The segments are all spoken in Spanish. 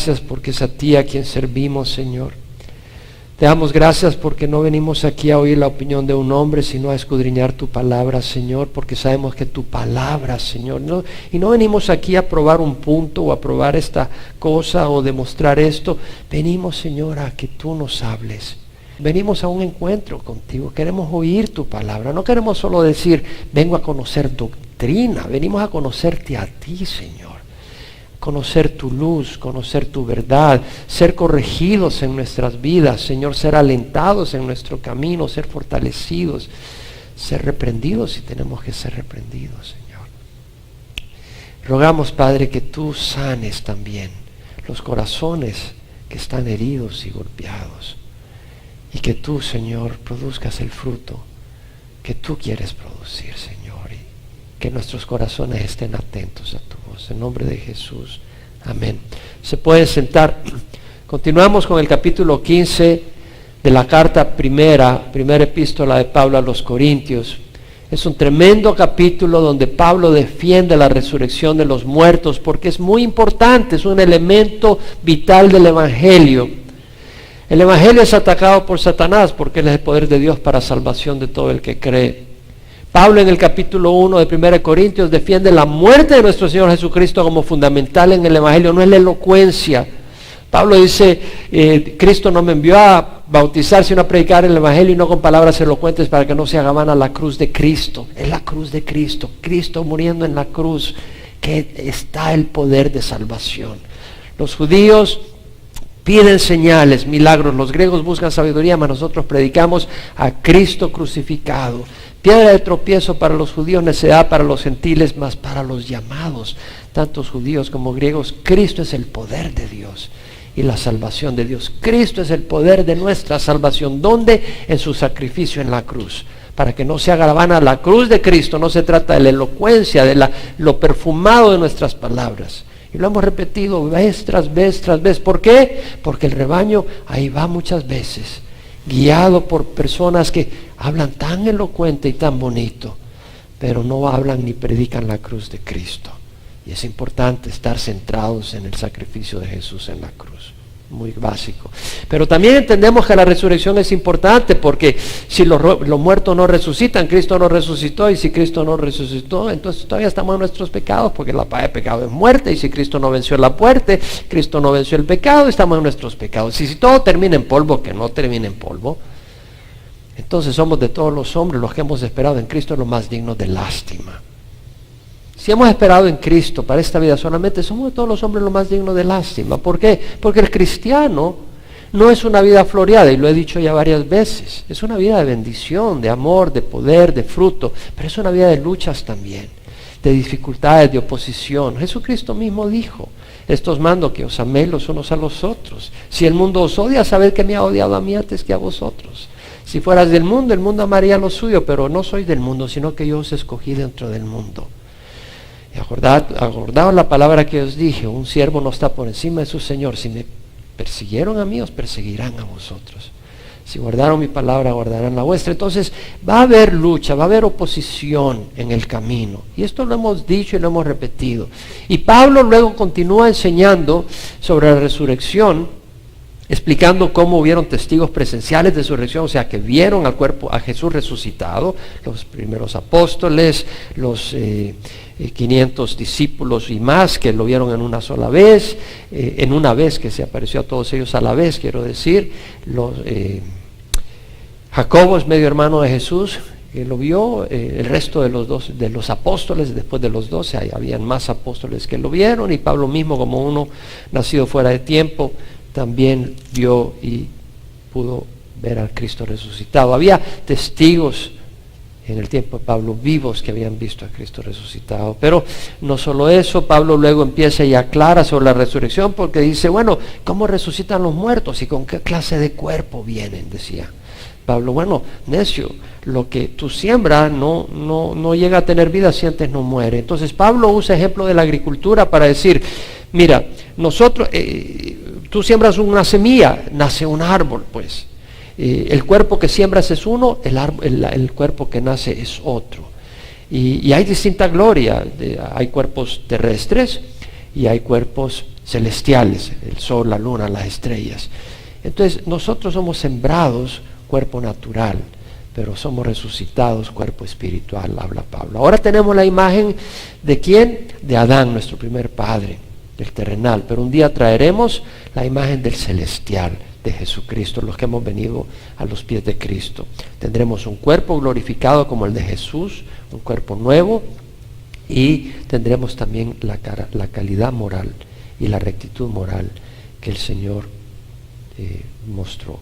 gracias porque es a ti a quien servimos, Señor. Te damos gracias porque no venimos aquí a oír la opinión de un hombre, sino a escudriñar tu palabra, Señor, porque sabemos que tu palabra, Señor, y no venimos aquí a probar un punto o a probar esta cosa o demostrar esto. Venimos, Señor, a que tú nos hables. Venimos a un encuentro contigo, queremos oír tu palabra, no queremos solo decir, vengo a conocer doctrina, venimos a conocerte a ti, Señor. Conocer tu luz, conocer tu verdad, ser corregidos en nuestras vidas, Señor, ser alentados en nuestro camino, ser fortalecidos, ser reprendidos si tenemos que ser reprendidos, Señor. Rogamos, Padre, que tú sanes también los corazones que están heridos y golpeados, y que tú, Señor, produzcas el fruto que tú quieres producir, Señor, y que nuestros corazones estén atentos a tu voz. En nombre de Jesús. Amén. Se puede sentar. Continuamos con el capítulo 15 de la carta primera epístola de Pablo a los Corintios. Es un tremendo capítulo donde Pablo defiende la resurrección de los muertos porque es muy importante, es un elemento vital del Evangelio. El Evangelio es atacado por Satanás porque él es el poder de Dios para salvación de todo el que cree. Pablo en el capítulo 1 de 1 Corintios defiende la muerte de nuestro Señor Jesucristo como fundamental en el Evangelio, no es la elocuencia. Pablo dice, Cristo no me envió a bautizar sino a predicar el Evangelio y no con palabras elocuentes para que no se haga vana la cruz de Cristo. Es la cruz de Cristo, Cristo muriendo en la cruz, que está el poder de salvación. Los judíos piden señales, milagros, los griegos buscan sabiduría, mas nosotros predicamos a Cristo crucificado. Piedra de tropiezo para los judíos, necedad para los gentiles, mas para los llamados, tantos judíos como griegos, Cristo es el poder de Dios y la salvación de Dios. Cristo es el poder de nuestra salvación. ¿Dónde? En su sacrificio en la cruz. Para que no se haga vana la cruz de Cristo, no se trata de la elocuencia, de lo perfumado de nuestras palabras. Y lo hemos repetido vez tras vez tras vez. ¿Por qué? Porque el rebaño ahí va muchas veces, guiado por personas que hablan tan elocuente y tan bonito, pero no hablan ni predican la cruz de Cristo. Y es importante estar centrados en el sacrificio de Jesús en la cruz. Muy básico. Pero también entendemos que la resurrección es importante porque si los muertos no resucitan, Cristo no resucitó, y si Cristo no resucitó, entonces todavía estamos en nuestros pecados, porque la paga de pecado es muerte, y si Cristo no venció la muerte, Cristo no venció el pecado, estamos en nuestros pecados. Y si todo termina en polvo, que no termine en polvo, entonces somos de todos los hombres, los que hemos esperado en Cristo, los más dignos de lástima. Si hemos esperado en Cristo para esta vida solamente, somos de todos los hombres los más dignos de lástima. ¿Por qué? Porque el cristiano no es una vida floreada, y lo he dicho ya varias veces. Es una vida de bendición, de amor, de poder, de fruto, pero es una vida de luchas también, de dificultades, de oposición. Jesucristo mismo dijo, estos mando que os améis los unos a los otros. Si el mundo os odia, sabed que me ha odiado a mí antes que a vosotros. Si fueras del mundo, el mundo amaría lo suyo, pero no soy del mundo, sino que yo os escogí dentro del mundo. Y acordaos la palabra que os dije, un siervo no está por encima de su Señor. Si me persiguieron a mí, os perseguirán a vosotros. Si guardaron mi palabra, guardarán la vuestra. Entonces va a haber lucha, va a haber oposición en el camino. Y esto lo hemos dicho y lo hemos repetido. Y Pablo luego continúa enseñando sobre la resurrección, explicando cómo hubieron testigos presenciales de su resurrección, o sea, que vieron al cuerpo, a Jesús resucitado, los primeros apóstoles, los 500 discípulos y más que lo vieron en una sola vez, en una vez que se apareció a todos ellos a la vez, quiero decir, Jacobo es medio hermano de Jesús, que lo vio, el resto de los apóstoles, después de los 12, habían más apóstoles que lo vieron, y Pablo mismo, como uno nacido fuera de tiempo, también vio y pudo ver al Cristo resucitado. Había testigos en el tiempo de Pablo vivos que habían visto a Cristo resucitado. Pero no solo eso, Pablo luego empieza y aclara sobre la resurrección, porque dice, bueno, ¿cómo resucitan los muertos y con qué clase de cuerpo vienen? Decía Pablo, bueno, necio, lo que tú siembras no llega a tener vida si antes no muere. Entonces Pablo usa ejemplo de la agricultura para decir, mira, nosotros, tú siembras una semilla, nace un árbol, pues. El cuerpo que siembras es uno, el cuerpo que nace es otro. Y hay distinta gloria. Hay cuerpos terrestres y hay cuerpos celestiales, el sol, la luna, las estrellas. Entonces nosotros somos sembrados cuerpo natural, pero somos resucitados cuerpo espiritual, habla Pablo. Ahora tenemos la imagen de ¿quién? De Adán, nuestro primer padre, del terrenal, pero un día traeremos la imagen del celestial, de Jesucristo, los que hemos venido a los pies de Cristo. Tendremos un cuerpo glorificado como el de Jesús, un cuerpo nuevo, y tendremos también la calidad moral y la rectitud moral que el Señor mostró.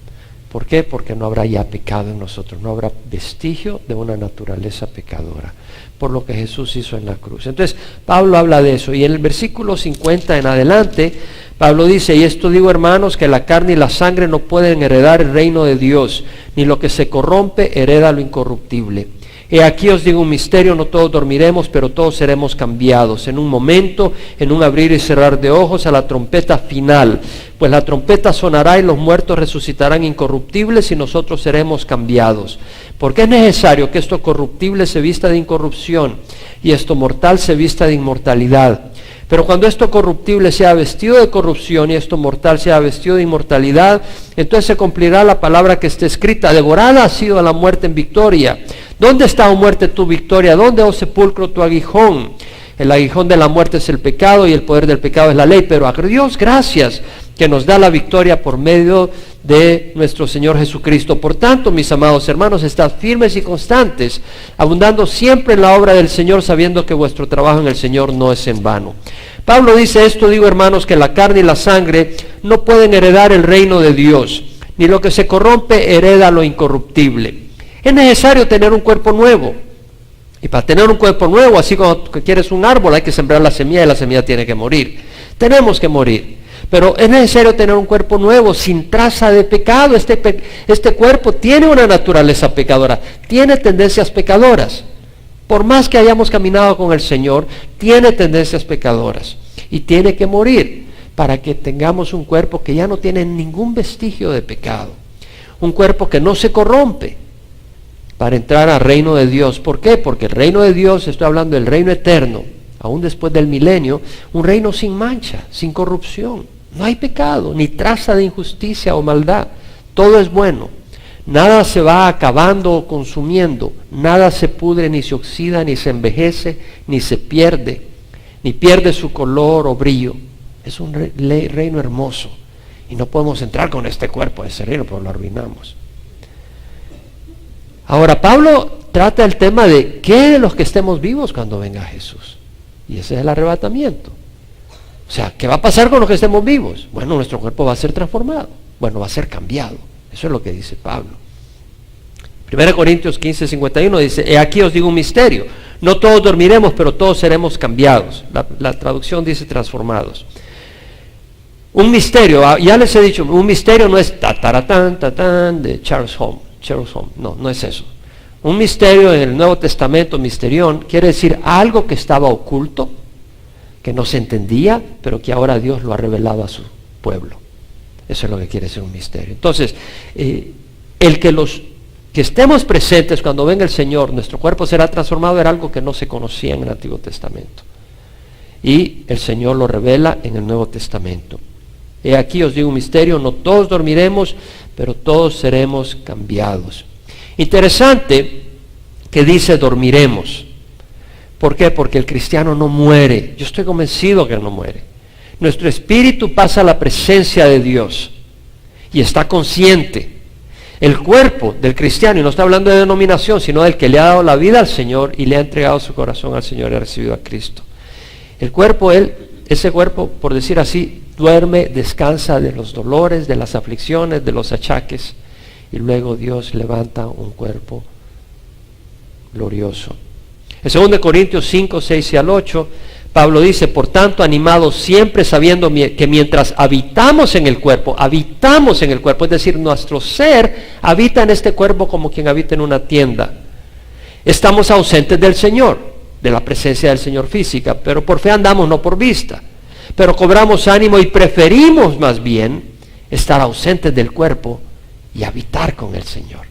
¿Por qué? Porque no habrá ya pecado en nosotros, no habrá vestigio de una naturaleza pecadora, por lo que Jesús hizo en la cruz. Entonces, Pablo habla de eso, y en el versículo 50 en adelante, Pablo dice: y esto digo, hermanos, que la carne y la sangre no pueden heredar el reino de Dios, ni lo que se corrompe hereda lo incorruptible. He aquí os digo un misterio, no todos dormiremos, pero todos seremos cambiados, en un momento, en un abrir y cerrar de ojos, a la trompeta final. Pues la trompeta sonará y los muertos resucitarán incorruptibles y nosotros seremos cambiados. Porque es necesario que esto corruptible se vista de incorrupción y esto mortal se vista de inmortalidad. Pero cuando esto corruptible sea vestido de corrupción y esto mortal sea vestido de inmortalidad, entonces se cumplirá la palabra que está escrita: devorada ha sido la muerte en victoria. ¿Dónde está, oh muerte, tu victoria? ¿Dónde, oh sepulcro, tu aguijón? El aguijón de la muerte es el pecado y el poder del pecado es la ley, pero a Dios gracias que nos da la victoria por medio de nuestro Señor Jesucristo. Por tanto, mis amados hermanos, estad firmes y constantes, abundando siempre en la obra del Señor, sabiendo que vuestro trabajo en el Señor no es en vano. Pablo dice esto: digo, hermanos, que la carne y la sangre no pueden heredar el reino de Dios, ni lo que se corrompe hereda lo incorruptible. Es necesario tener un cuerpo nuevo. Y para tener un cuerpo nuevo, así como quieres un árbol, hay que sembrar la semilla y la semilla tiene que morir. Tenemos que morir. Pero es necesario tener un cuerpo nuevo, sin traza de pecado. Este cuerpo tiene una naturaleza pecadora, tiene tendencias pecadoras. Por más que hayamos caminado con el Señor, tiene tendencias pecadoras. Y tiene que morir para que tengamos un cuerpo que ya no tiene ningún vestigio de pecado. Un cuerpo que no se corrompe, para entrar al reino de Dios. ¿Por qué? Porque el reino de Dios, estoy hablando del reino eterno, aún después del milenio, un reino sin mancha, sin corrupción. No hay pecado, ni traza de injusticia o maldad. Todo es bueno. Nada se va acabando o consumiendo. Nada se pudre, ni se oxida, ni se envejece, ni se pierde, ni pierde su color o brillo. Es un reino hermoso. Y no podemos entrar con este cuerpo a ese reino, pero lo arruinamos. Ahora, Pablo trata el tema de qué de los que estemos vivos cuando venga Jesús. Y ese es el arrebatamiento. O sea, ¿qué va a pasar con los que estemos vivos? Bueno, nuestro cuerpo va a ser transformado. Bueno, va a ser cambiado. Eso es lo que dice Pablo. 1 Corintios 15, 51 dice: he aquí os digo un misterio. No todos dormiremos, pero todos seremos cambiados. La traducción dice transformados. Un misterio, ya les he dicho, un misterio no es tataratán, tatán de Charles Holmes. No es eso. Un misterio en el Nuevo Testamento, misterión, quiere decir algo que estaba oculto, que no se entendía, pero que ahora Dios lo ha revelado a su pueblo. Eso es lo que quiere decir un misterio. Entonces, el que estemos presentes cuando venga el Señor, nuestro cuerpo será transformado, era algo que no se conocía en el Antiguo Testamento. Y el Señor lo revela en el Nuevo Testamento. He aquí os digo un misterio: no todos dormiremos, pero todos seremos cambiados. Interesante que dice dormiremos. ¿Por qué? Porque el cristiano no muere. Yo estoy convencido que no muere. Nuestro espíritu pasa a la presencia de Dios y está consciente. El cuerpo del cristiano, y no está hablando de denominación, sino del que le ha dado la vida al Señor y le ha entregado su corazón al Señor y ha recibido a Cristo. El cuerpo, ese cuerpo, por decir así, duerme, descansa de los dolores, de las aflicciones, de los achaques, y luego Dios levanta un cuerpo glorioso. En 2 Corintios 5, 6 y al 8, Pablo dice: por tanto, animados siempre, sabiendo que mientras habitamos en el cuerpo, es decir, nuestro ser habita en este cuerpo como quien habita en una tienda. Estamos ausentes del Señor, de la presencia del Señor física, pero por fe andamos, no por vista. Pero cobramos ánimo y preferimos más bien estar ausentes del cuerpo y habitar con el Señor.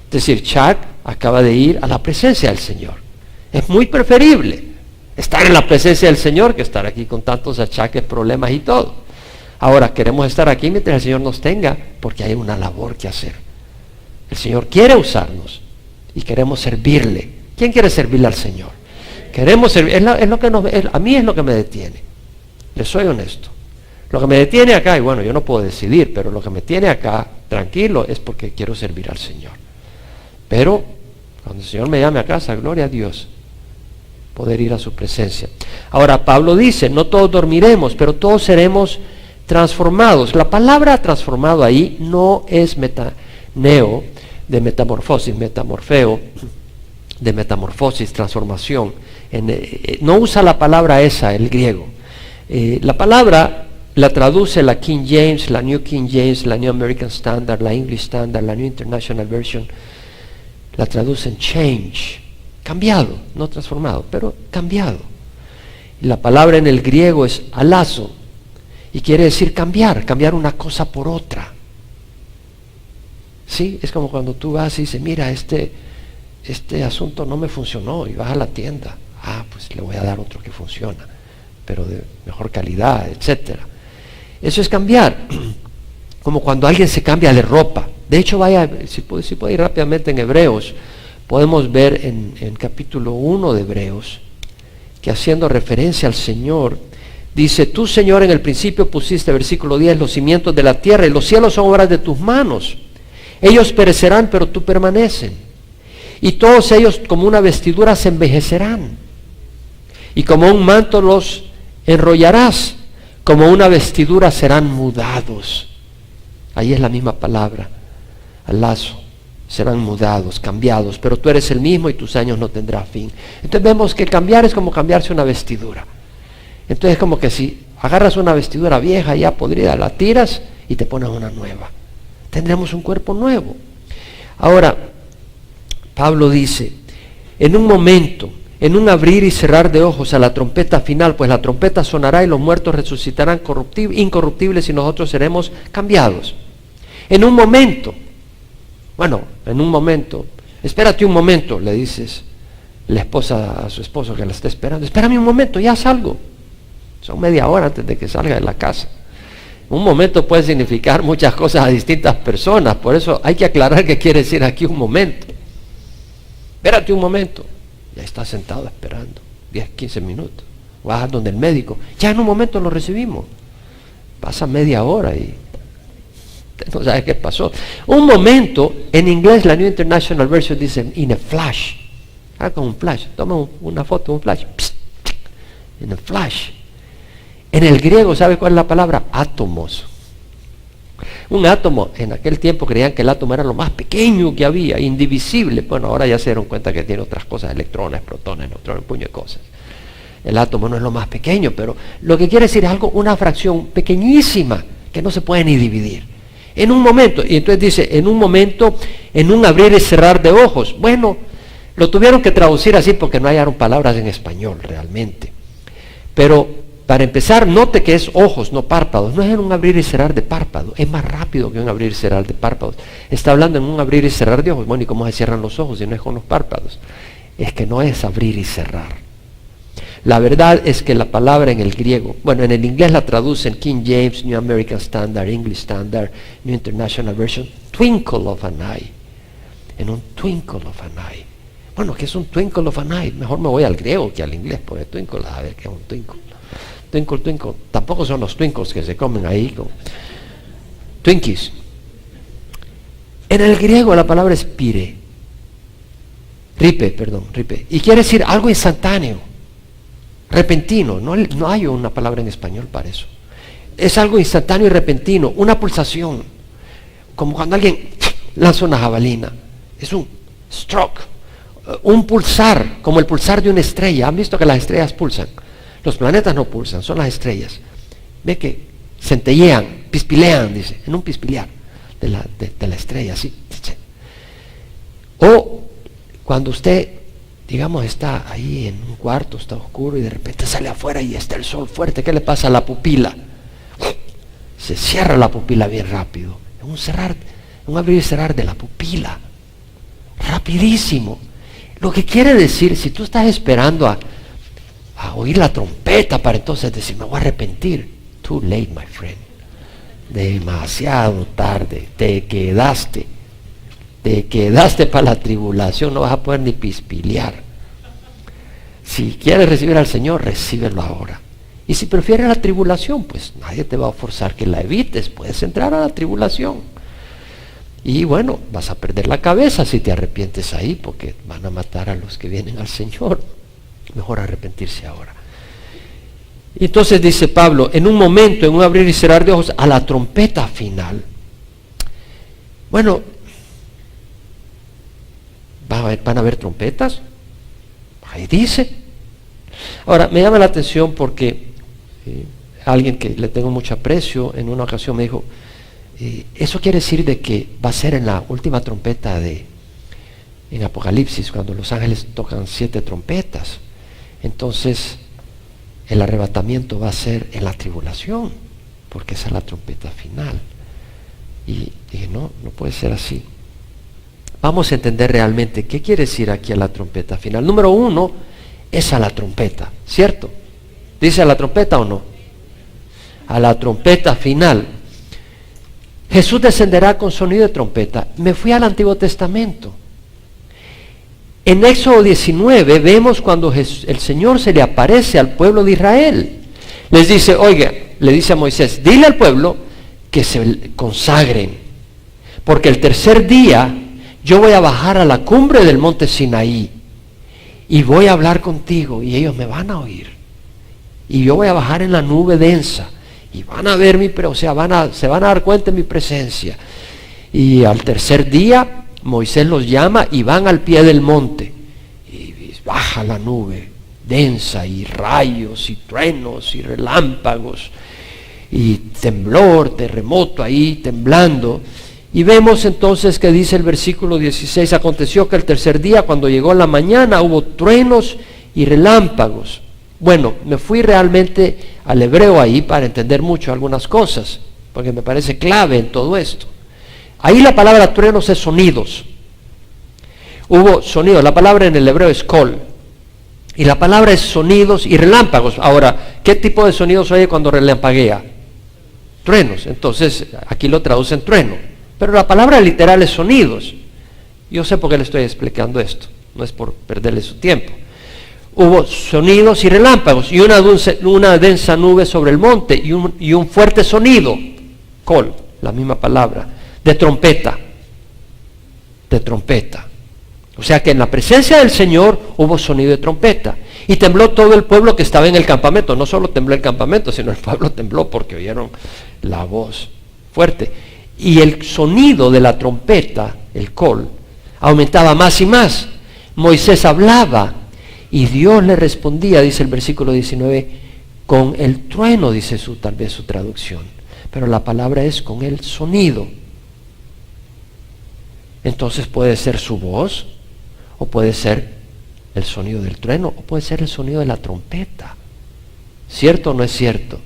Es decir, Chuck acaba de ir a la presencia del Señor. Es muy preferible. estar en la presencia del Señor que estar aquí con tantos achaques, problemas y todo. Ahora, queremos estar aquí mientras el Señor nos tenga, porque hay una labor que hacer. El Señor quiere usarnos y queremos servirle. ¿Quién quiere servirle al Señor? Queremos servir. A mí es lo que me detiene. Les soy honesto. Lo que me detiene acá, y bueno, yo no puedo decidir, pero lo que me tiene acá tranquilo es porque quiero servir al Señor. Pero cuando el Señor me llame a casa, gloria a Dios, poder ir a su presencia. Ahora, Pablo dice, no todos dormiremos, pero todos seremos transformados. La palabra transformado ahí no es metaneo, de metamorfosis, metamorfeo, de metamorfosis, transformación. No usa la palabra esa, el griego. La palabra la traduce la King James, la New King James, la New American Standard, la English Standard, la New International Version. La traducen change, cambiado, no transformado, pero cambiado. Y la palabra en el griego es alazo, y quiere decir cambiar una cosa por otra. Sí, es como cuando tú vas y dices, mira, este asunto no me funcionó, y vas a la tienda, pues le voy a dar otro que funciona, pero de mejor calidad, etcétera. Eso es cambiar, como cuando alguien se cambia de ropa. De hecho, si puede ir rápidamente en Hebreos, podemos ver en capítulo 1 de Hebreos, que haciendo referencia al Señor, dice, tú, Señor, en el principio pusiste, versículo 10, los cimientos de la tierra, y los cielos son obras de tus manos. Ellos perecerán, pero tú permanecen. Y todos ellos como una vestidura se envejecerán. Y como un manto los enrollarás, como una vestidura serán mudados. Ahí es la misma palabra, al lazo. Serán mudados, cambiados, pero tú eres el mismo y tus años no tendrán fin. Entonces vemos que cambiar es como cambiarse una vestidura. Entonces es como que si agarras una vestidura vieja ya podrida, la tiras y te pones una nueva. Tendremos un cuerpo nuevo. Ahora, Pablo dice, en un momento, en un abrir y cerrar de ojos a la trompeta final, pues la trompeta sonará y los muertos resucitarán incorruptibles y nosotros seremos cambiados. En un momento, espérate un momento, le dices la esposa a su esposo que la está esperando, espérame un momento, ya salgo. Son media hora antes de que salga de la casa. Un momento puede significar muchas cosas a distintas personas, por eso hay que aclarar qué quiere decir aquí un momento. Espérate un momento, ya está sentado esperando, 10, 15 minutos. Vas donde el médico, ya en un momento lo recibimos. Pasa media hora y no sabes qué pasó. Un momento, en inglés la New International Version dice in a flash. Con un flash, toma una foto, un flash. In a flash. En el griego, ¿sabe cuál es la palabra? Átomos. Un átomo, en aquel tiempo creían que el átomo era lo más pequeño que había, indivisible. Bueno, ahora ya se dieron cuenta que tiene otras cosas, electrones, protones, neutrones, un puño de cosas. El átomo no es lo más pequeño, pero lo que quiere decir es una fracción pequeñísima que no se puede ni dividir. En un momento, y entonces dice, en un momento, en un abrir y cerrar de ojos. Bueno, lo tuvieron que traducir así porque no hallaron palabras en español realmente. Pero para empezar, note que es ojos, no párpados. No es en un abrir y cerrar de párpados. Es más rápido que un abrir y cerrar de párpados. Está hablando en un abrir y cerrar de ojos. Bueno, ¿y cómo se cierran los ojos si no es con los párpados? Es que no es abrir y cerrar. La verdad es que la palabra en el griego, bueno, en el inglés la traducen King James, New American Standard, English Standard, New International Version, twinkle of an eye. En un twinkle of an eye. Bueno, ¿qué es un twinkle of an eye? Mejor me voy al griego que al inglés, porque twinkle, a ver qué es un twinkle. Twinkle, twinkle. Tampoco son los twinkles que se comen ahí con Twinkies. En el griego la palabra es ripe. Y quiere decir algo instantáneo, repentino. No hay una palabra en español para eso. Es algo instantáneo y repentino, una pulsación. Como cuando alguien lanza una jabalina. Es un stroke, un pulsar, como el pulsar de una estrella. ¿Han visto que las estrellas pulsan? Los planetas no pulsan, son las estrellas. Ve que centellean, pispilean, dice, en un pispilear de la estrella, así. O cuando usted, digamos, está ahí en un cuarto, está oscuro y de repente sale afuera y está el sol fuerte, ¿qué le pasa a la pupila? Se cierra la pupila bien rápido. Un abrir y cerrar de la pupila. Rapidísimo. Lo que quiere decir, si tú estás esperando a oír la trompeta para entonces decir, me voy a arrepentir. Too late, my friend. Demasiado tarde. Te quedaste para la tribulación, no vas a poder ni pispilear. Si quieres recibir al Señor, recíbelo ahora. Y si prefieres la tribulación, pues nadie te va a forzar que la evites, puedes entrar a la tribulación. Y bueno, vas a perder la cabeza si te arrepientes ahí, porque van a matar a los que vienen al Señor. Mejor arrepentirse ahora. Y entonces dice Pablo, en un momento, en un abrir y cerrar de ojos, a la trompeta final. Bueno, ¿van a haber trompetas? Ahí dice. Ahora, me llama la atención porque alguien que le tengo mucho aprecio en una ocasión me dijo, eso quiere decir de que va a ser en la última trompeta en Apocalipsis, cuando los ángeles tocan 7 trompetas. Entonces, el arrebatamiento va a ser en la tribulación, porque esa es la trompeta final. Y dije, no puede ser así. Vamos a entender realmente qué quiere decir aquí a la trompeta final. Número 1, es a la trompeta, ¿cierto? ¿Dice a la trompeta o no? A la trompeta final. Jesús descenderá con sonido de trompeta. Me fui al Antiguo Testamento. En Éxodo 19 vemos cuando el Señor se le aparece al pueblo de Israel. Les dice, oiga, le dice a Moisés, dile al pueblo que se consagren, porque el tercer día yo voy a bajar a la cumbre del monte Sinaí y voy a hablar contigo y ellos me van a oír. Y yo voy a bajar en la nube densa y van a ver se van a dar cuenta de mi presencia. Y al tercer día Moisés los llama y van al pie del monte y baja la nube densa y rayos y truenos y relámpagos y temblor, terremoto ahí temblando. Y vemos entonces que dice el versículo 16, aconteció que el tercer día cuando llegó la mañana hubo truenos y relámpagos. Bueno, me fui realmente al hebreo ahí para entender mucho algunas cosas, porque me parece clave en todo esto. Ahí la palabra truenos es sonidos. Hubo sonidos, la palabra en el hebreo es kol. Y la palabra es sonidos y relámpagos. Ahora, ¿qué tipo de sonidos oye cuando relampaguea? Truenos. Entonces, aquí lo traducen trueno. Pero la palabra literal es sonidos. Yo sé por qué le estoy explicando esto. No es por perderle su tiempo. Hubo sonidos y relámpagos y una densa nube sobre el monte y un fuerte sonido. Kol, la misma palabra. De trompeta. O sea que en la presencia del Señor hubo sonido de trompeta. Y tembló todo el pueblo que estaba en el campamento. No solo tembló el campamento, sino el pueblo tembló porque oyeron la voz fuerte. Y el sonido de la trompeta, el kol, aumentaba más y más. Moisés hablaba y Dios le respondía, dice el versículo 19, con el trueno, dice tal vez su traducción. Pero la palabra es con el sonido. Entonces puede ser su voz, o puede ser el sonido del trueno, o puede ser el sonido de la trompeta. ¿Cierto o no es cierto?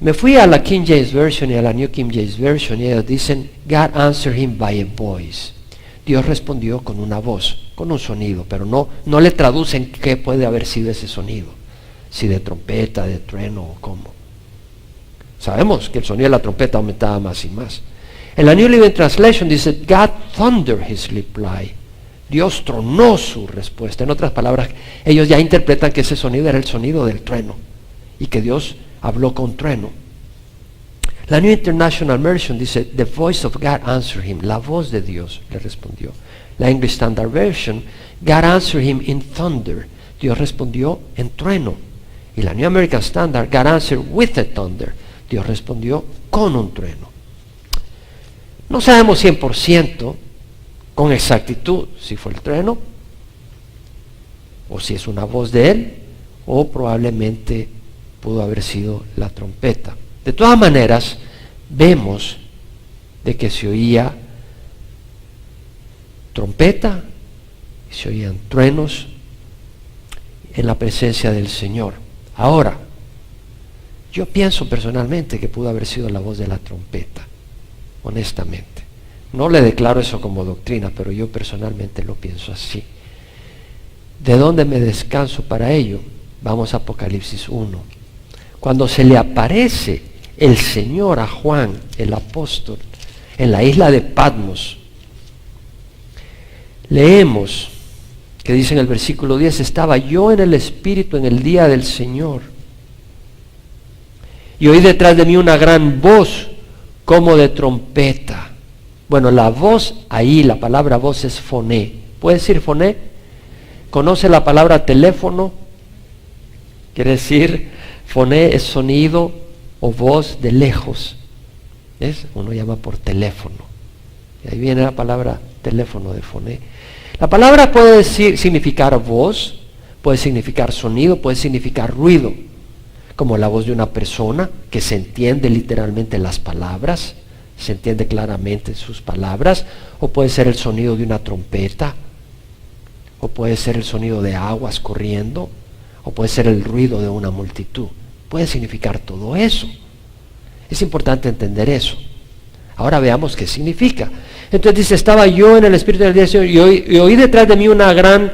Me fui a la King James Version y a la New King James Version y ellos dicen, God answered him by a voice. Dios respondió con una voz, con un sonido, pero no le traducen qué puede haber sido ese sonido. Si de trompeta, de trueno o cómo. Sabemos que el sonido de la trompeta aumentaba más y más. En la New Living Translation dice, God thundered his reply. Dios tronó su respuesta. En otras palabras, ellos ya interpretan que ese sonido era el sonido del trueno y que Dios habló con trueno. La New International Version dice, the voice of God answered him. La voz de Dios le respondió. La English Standard Version, God answered him in thunder. Dios respondió en trueno. Y la New American Standard, God answered with a thunder. Dios respondió con un trueno. No sabemos 100% con exactitud si fue el trueno, o si es una voz de él, o probablemente pudo haber sido la trompeta. De todas maneras, vemos de que se oía trompeta, se oían truenos en la presencia del Señor. Ahora, yo pienso personalmente que pudo haber sido la voz de la trompeta, honestamente. No le declaro eso como doctrina, pero yo personalmente lo pienso así. ¿De dónde me descanso para ello? Vamos a Apocalipsis 1. Cuando se le aparece el Señor a Juan, el apóstol, en la isla de Patmos, leemos que dice en el versículo 10, estaba yo en el Espíritu en el día del Señor, y oí detrás de mí una gran voz como de trompeta. Bueno, la voz ahí, la palabra voz es foné. ¿Puede decir foné? ¿Conoce la palabra teléfono? Quiere decir, foné es sonido o voz de lejos. ¿Es? Uno llama por teléfono. Y ahí viene la palabra teléfono de foné. La palabra puede significar voz, puede significar sonido, puede significar ruido, como la voz de una persona que se entiende literalmente las palabras, se entiende claramente sus palabras, o puede ser el sonido de una trompeta, o puede ser el sonido de aguas corriendo, o puede ser el ruido de una multitud. Puede significar todo eso. Es importante entender eso. Ahora veamos qué significa. Entonces dice, estaba yo en el Espíritu del día del Señor y oí detrás de mí una gran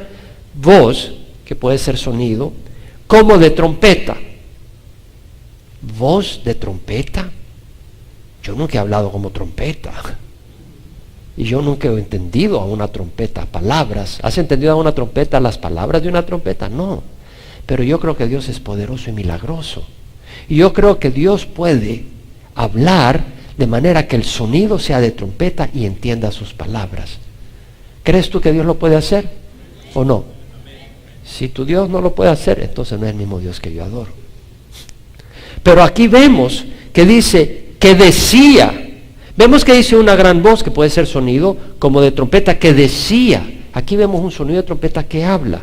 voz, que puede ser sonido, como de trompeta. ¿Voz de trompeta? Yo nunca he hablado como trompeta. Y yo nunca he entendido a una trompeta palabras. ¿Has entendido a una trompeta las palabras de una trompeta? No. Pero yo creo que Dios es poderoso y milagroso. Y yo creo que Dios puede hablar de manera que el sonido sea de trompeta y entienda sus palabras. ¿Crees tú que Dios lo puede hacer o no? Si tu Dios no lo puede hacer, entonces no es el mismo Dios que yo adoro. Pero aquí vemos que dice que decía. Vemos que dice una gran voz, que puede ser sonido como de trompeta, que decía. Aquí vemos un sonido de trompeta que habla.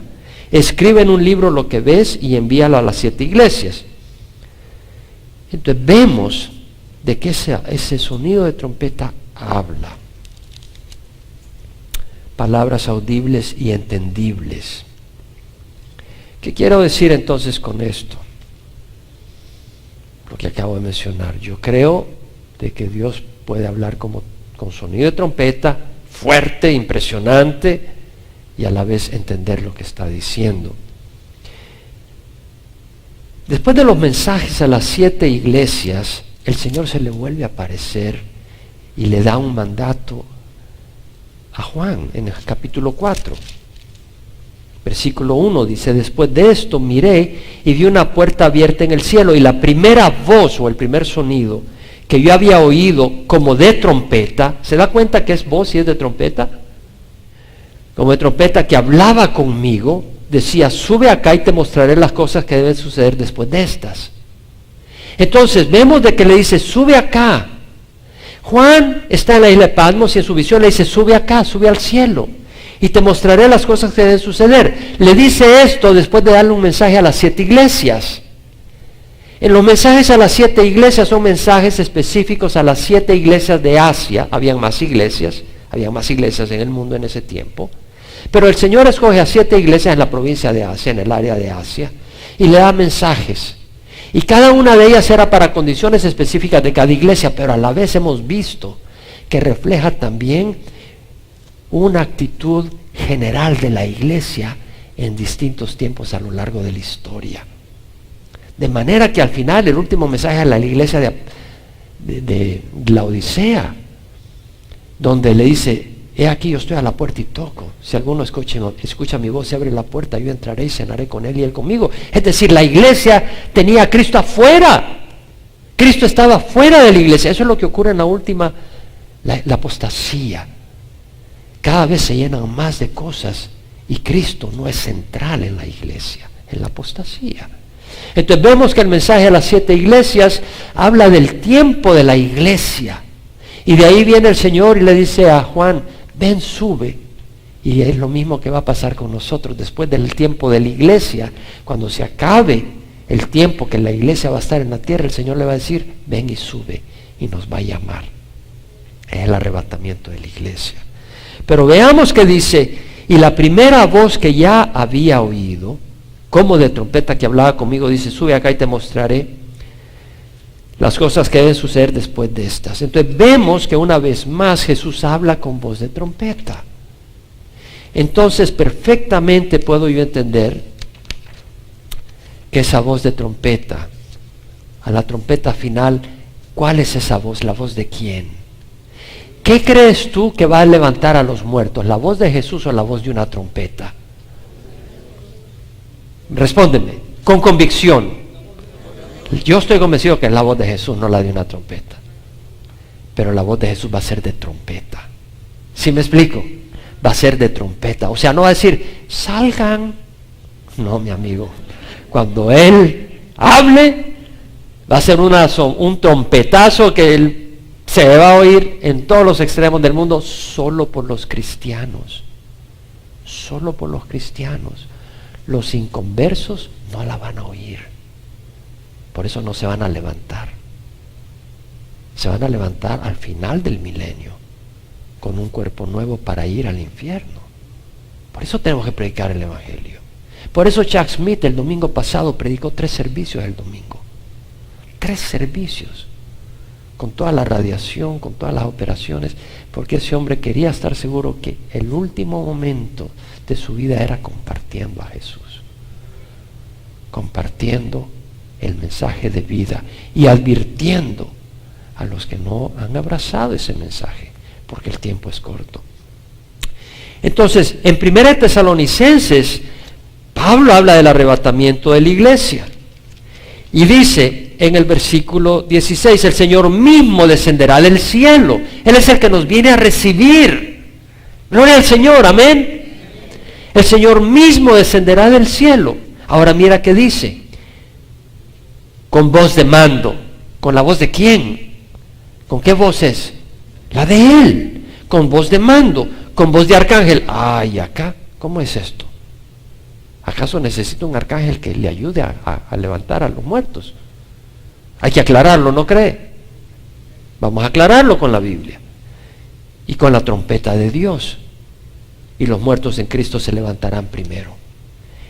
Escribe en un libro lo que ves y envíalo a las 7 iglesias. Entonces vemos de que ese sonido de trompeta habla. Palabras audibles y entendibles. ¿Qué quiero decir entonces con esto? Lo que acabo de mencionar. Yo creo de que Dios puede hablar con sonido de trompeta, fuerte, impresionante, y a la vez entender lo que está diciendo. Después de los mensajes a las 7 iglesias, el Señor se le vuelve a aparecer y le da un mandato a Juan en el capítulo 4. Versículo 1 dice, después de esto miré y vi una puerta abierta en el cielo, y la primera voz o el primer sonido que yo había oído como de trompeta, ¿se da cuenta que es voz y es de trompeta? Como de trompeta, que hablaba conmigo, decía, sube acá y te mostraré las cosas que deben suceder después de estas. Entonces vemos de que le dice, sube acá. Juan está en la isla de Patmos y en su visión le dice, sube acá, sube al cielo y te mostraré las cosas que deben suceder. Le dice esto después de darle un mensaje a las 7 iglesias. En los mensajes a las 7 iglesias son mensajes específicos a las 7 iglesias de Asia. Habían más iglesias en el mundo en ese tiempo. Pero el Señor escoge a 7 iglesias en la provincia de Asia, en el área de Asia, y le da mensajes. Y cada una de ellas era para condiciones específicas de cada iglesia, pero a la vez hemos visto que refleja también una actitud general de la iglesia en distintos tiempos a lo largo de la historia. De manera que al final el último mensaje a la iglesia de la Odisea, donde le dice, he aquí yo estoy a la puerta y toco. Si alguno escucha mi voz y abre la puerta, yo entraré y cenaré con él y él conmigo. Es decir, la iglesia tenía a Cristo afuera. Cristo estaba fuera de la iglesia. Eso es lo que ocurre en la última, la apostasía. Cada vez se llenan más de cosas y Cristo no es central en la iglesia, en la apostasía. Entonces vemos que el mensaje a las 7 iglesias habla del tiempo de la iglesia. Y de ahí viene el Señor y le dice a Juan, ven, sube. Y es lo mismo que va a pasar con nosotros después del tiempo de la iglesia. Cuando se acabe el tiempo que la iglesia va a estar en la tierra, el Señor le va a decir, ven y sube, y nos va a llamar. Es el arrebatamiento de la iglesia. Pero veamos que dice, y la primera voz que ya había oído, como de trompeta que hablaba conmigo, dice, sube acá y te mostraré las cosas que deben suceder después de estas. Entonces vemos que una vez más Jesús habla con voz de trompeta. Entonces perfectamente puedo yo entender que esa voz de trompeta, a la trompeta final, ¿cuál es esa voz? ¿La voz de quién? ¿Qué crees tú que va a levantar a los muertos? ¿La voz de Jesús o la voz de una trompeta? Respóndeme, con convicción. Yo estoy convencido que es la voz de Jesús, no la de una trompeta. Pero la voz de Jesús va a ser de trompeta. ¿Sí me explico? Va a ser de trompeta. O sea, no va a decir, salgan. No, mi amigo. Cuando Él hable, va a ser un trompetazo que se va a oír en todos los extremos del mundo, solo por los cristianos. Solo por los cristianos. Los inconversos no la van a oír. Por eso no se van a levantar. Se van a levantar al final del milenio, con un cuerpo nuevo para ir al infierno. Por eso tenemos que predicar el Evangelio. Por eso Chuck Smith el domingo pasado predicó 3 servicios el domingo. 3 servicios. Con toda la radiación, con todas las operaciones, porque ese hombre quería estar seguro que el último momento de su vida era compartiendo a Jesús. Compartiendo el mensaje de vida y advirtiendo a los que no han abrazado ese mensaje, porque el tiempo es corto. Entonces, en 1 Tesalonicenses, Pablo habla del arrebatamiento de la iglesia y dice en el versículo 16, el Señor mismo descenderá del cielo. Él es el que nos viene a recibir. Gloria al Señor, amén. El Señor mismo descenderá del cielo. Ahora mira qué dice, con voz de mando. ¿Con la voz de quién? ¿Con qué voz es? La de Él. Con voz de mando, con voz de arcángel. Ay, acá, ¿cómo es esto? ¿Acaso necesita un arcángel que le ayude a levantar a los muertos? Hay que aclararlo, ¿no cree? Vamos a aclararlo con la Biblia. Y con la trompeta de Dios. Y los muertos en Cristo se levantarán primero.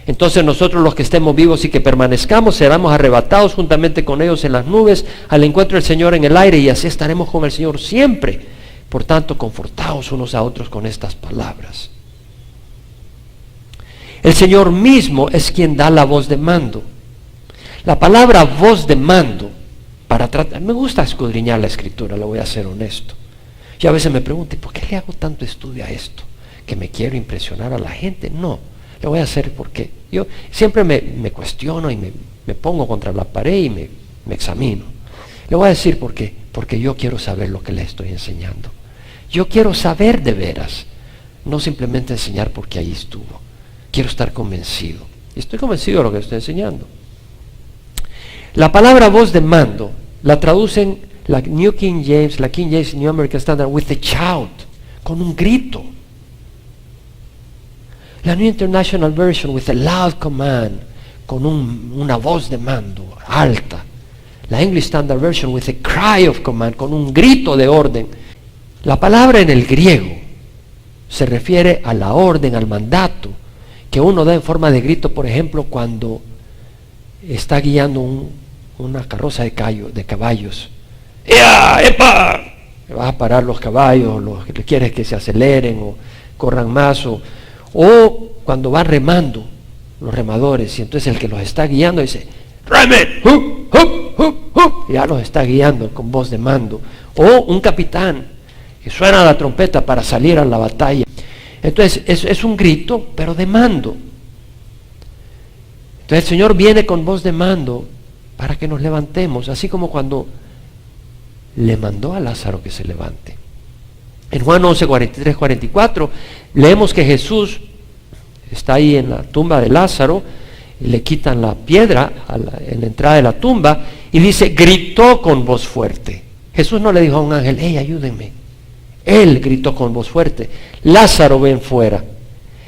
Entonces nosotros los que estemos vivos y que permanezcamos seremos arrebatados juntamente con ellos en las nubes al encuentro del Señor en el aire, y así estaremos con el Señor siempre. Por tanto, confortaos unos a otros con estas palabras. El Señor mismo es quien da la voz de mando. La palabra voz de mando, me gusta escudriñar la Escritura, lo voy a ser honesto. Yo a veces me pregunto, ¿por qué le hago tanto estudio a esto? ¿Que me quiero impresionar a la gente? No, le voy a hacer porque yo siempre me cuestiono y me pongo contra la pared y me examino. Le voy a decir por qué. Porque yo quiero saber lo que le estoy enseñando. Yo quiero saber de veras, no simplemente enseñar porque ahí estuvo. Quiero estar convencido. Y estoy convencido de lo que estoy enseñando. La palabra voz de mando la traducen la New King James, la King James New American Standard, with a shout, con un grito. La New International Version, with a loud command, con una voz de mando alta. La English Standard Version, with a cry of command, con un grito de orden. La palabra en el griego se refiere a la orden, al mandato, que uno da en forma de grito, por ejemplo, cuando está guiando una carroza de caballos. ¡Ea! ¡Epa! Vas a parar los caballos, quieres que se aceleren o corran más, o cuando va remando los remadores, y entonces el que los está guiando dice, ¡remen! ¡Hup, hup, hup, hup! Ya los está guiando con voz de mando. O un capitán que suena la trompeta para salir a la batalla. Entonces es un grito, pero de mando. Entonces el Señor viene con voz de mando para que nos levantemos, así como cuando le mandó a Lázaro que se levante. En Juan 11, 43, 44, leemos que Jesús está ahí en la tumba de Lázaro, y le quitan la piedra en la entrada de la tumba, y dice, gritó con voz fuerte. Jesús no le dijo a un ángel, hey, ayúdenme. Él gritó con voz fuerte, Lázaro, ven fuera.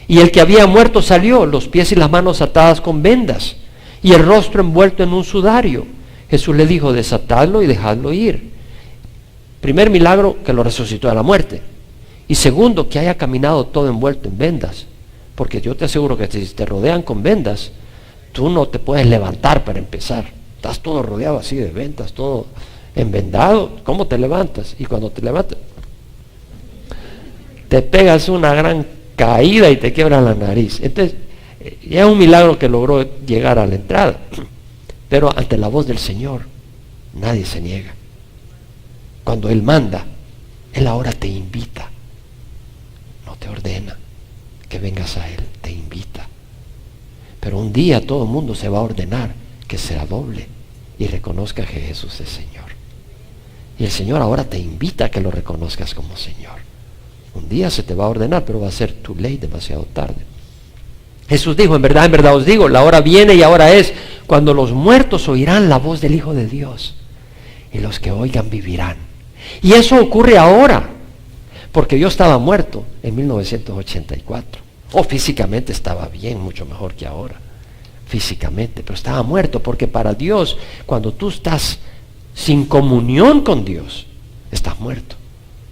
Y el que había muerto salió, los pies y las manos atadas con vendas, y el rostro envuelto en un sudario. Jesús le dijo, desatadlo y dejadlo ir. Primer milagro, que lo resucitó de la muerte. Y segundo, que haya caminado todo envuelto en vendas. Porque yo te aseguro que si te rodean con vendas, tú no te puedes levantar para empezar. Estás todo rodeado así de vendas, todo envendado. ¿Cómo te levantas? Y cuando te levantas, te pegas una gran caída y te quiebras la nariz. Entonces, Ya es un milagro que logró llegar a la entrada. Pero ante la voz del Señor, nadie se niega. Cuando Él manda, Él ahora te invita. No te ordena que vengas a Él, te invita. Pero un día todo el mundo se va a ordenar que sea doble y reconozca que Jesús es Señor. Y el Señor ahora te invita a que lo reconozcas como Señor. Un día se te va a ordenar, pero va a ser too late, demasiado tarde. Jesús dijo, en verdad os digo, la hora viene y ahora es, cuando los muertos oirán la voz del Hijo de Dios, y los que oigan vivirán. Y eso ocurre ahora, porque yo estaba muerto en 1984. Físicamente estaba bien, mucho mejor que ahora, físicamente, pero estaba muerto, porque para Dios, cuando tú estás sin comunión con Dios, estás muerto,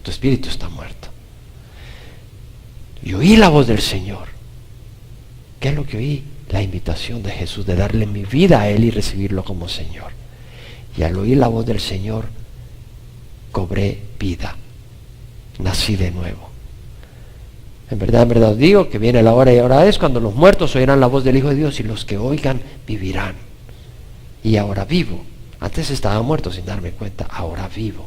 tu espíritu está muerto. Y oí la voz del Señor. ¿Qué es lo que oí? La invitación de Jesús de darle mi vida a Él y recibirlo como Señor. Y al oír la voz del Señor, cobré vida. Nací de nuevo. En verdad os digo que viene la hora y ahora es cuando los muertos oirán la voz del Hijo de Dios y los que oigan vivirán. Y ahora vivo. Antes estaba muerto sin darme cuenta, ahora vivo.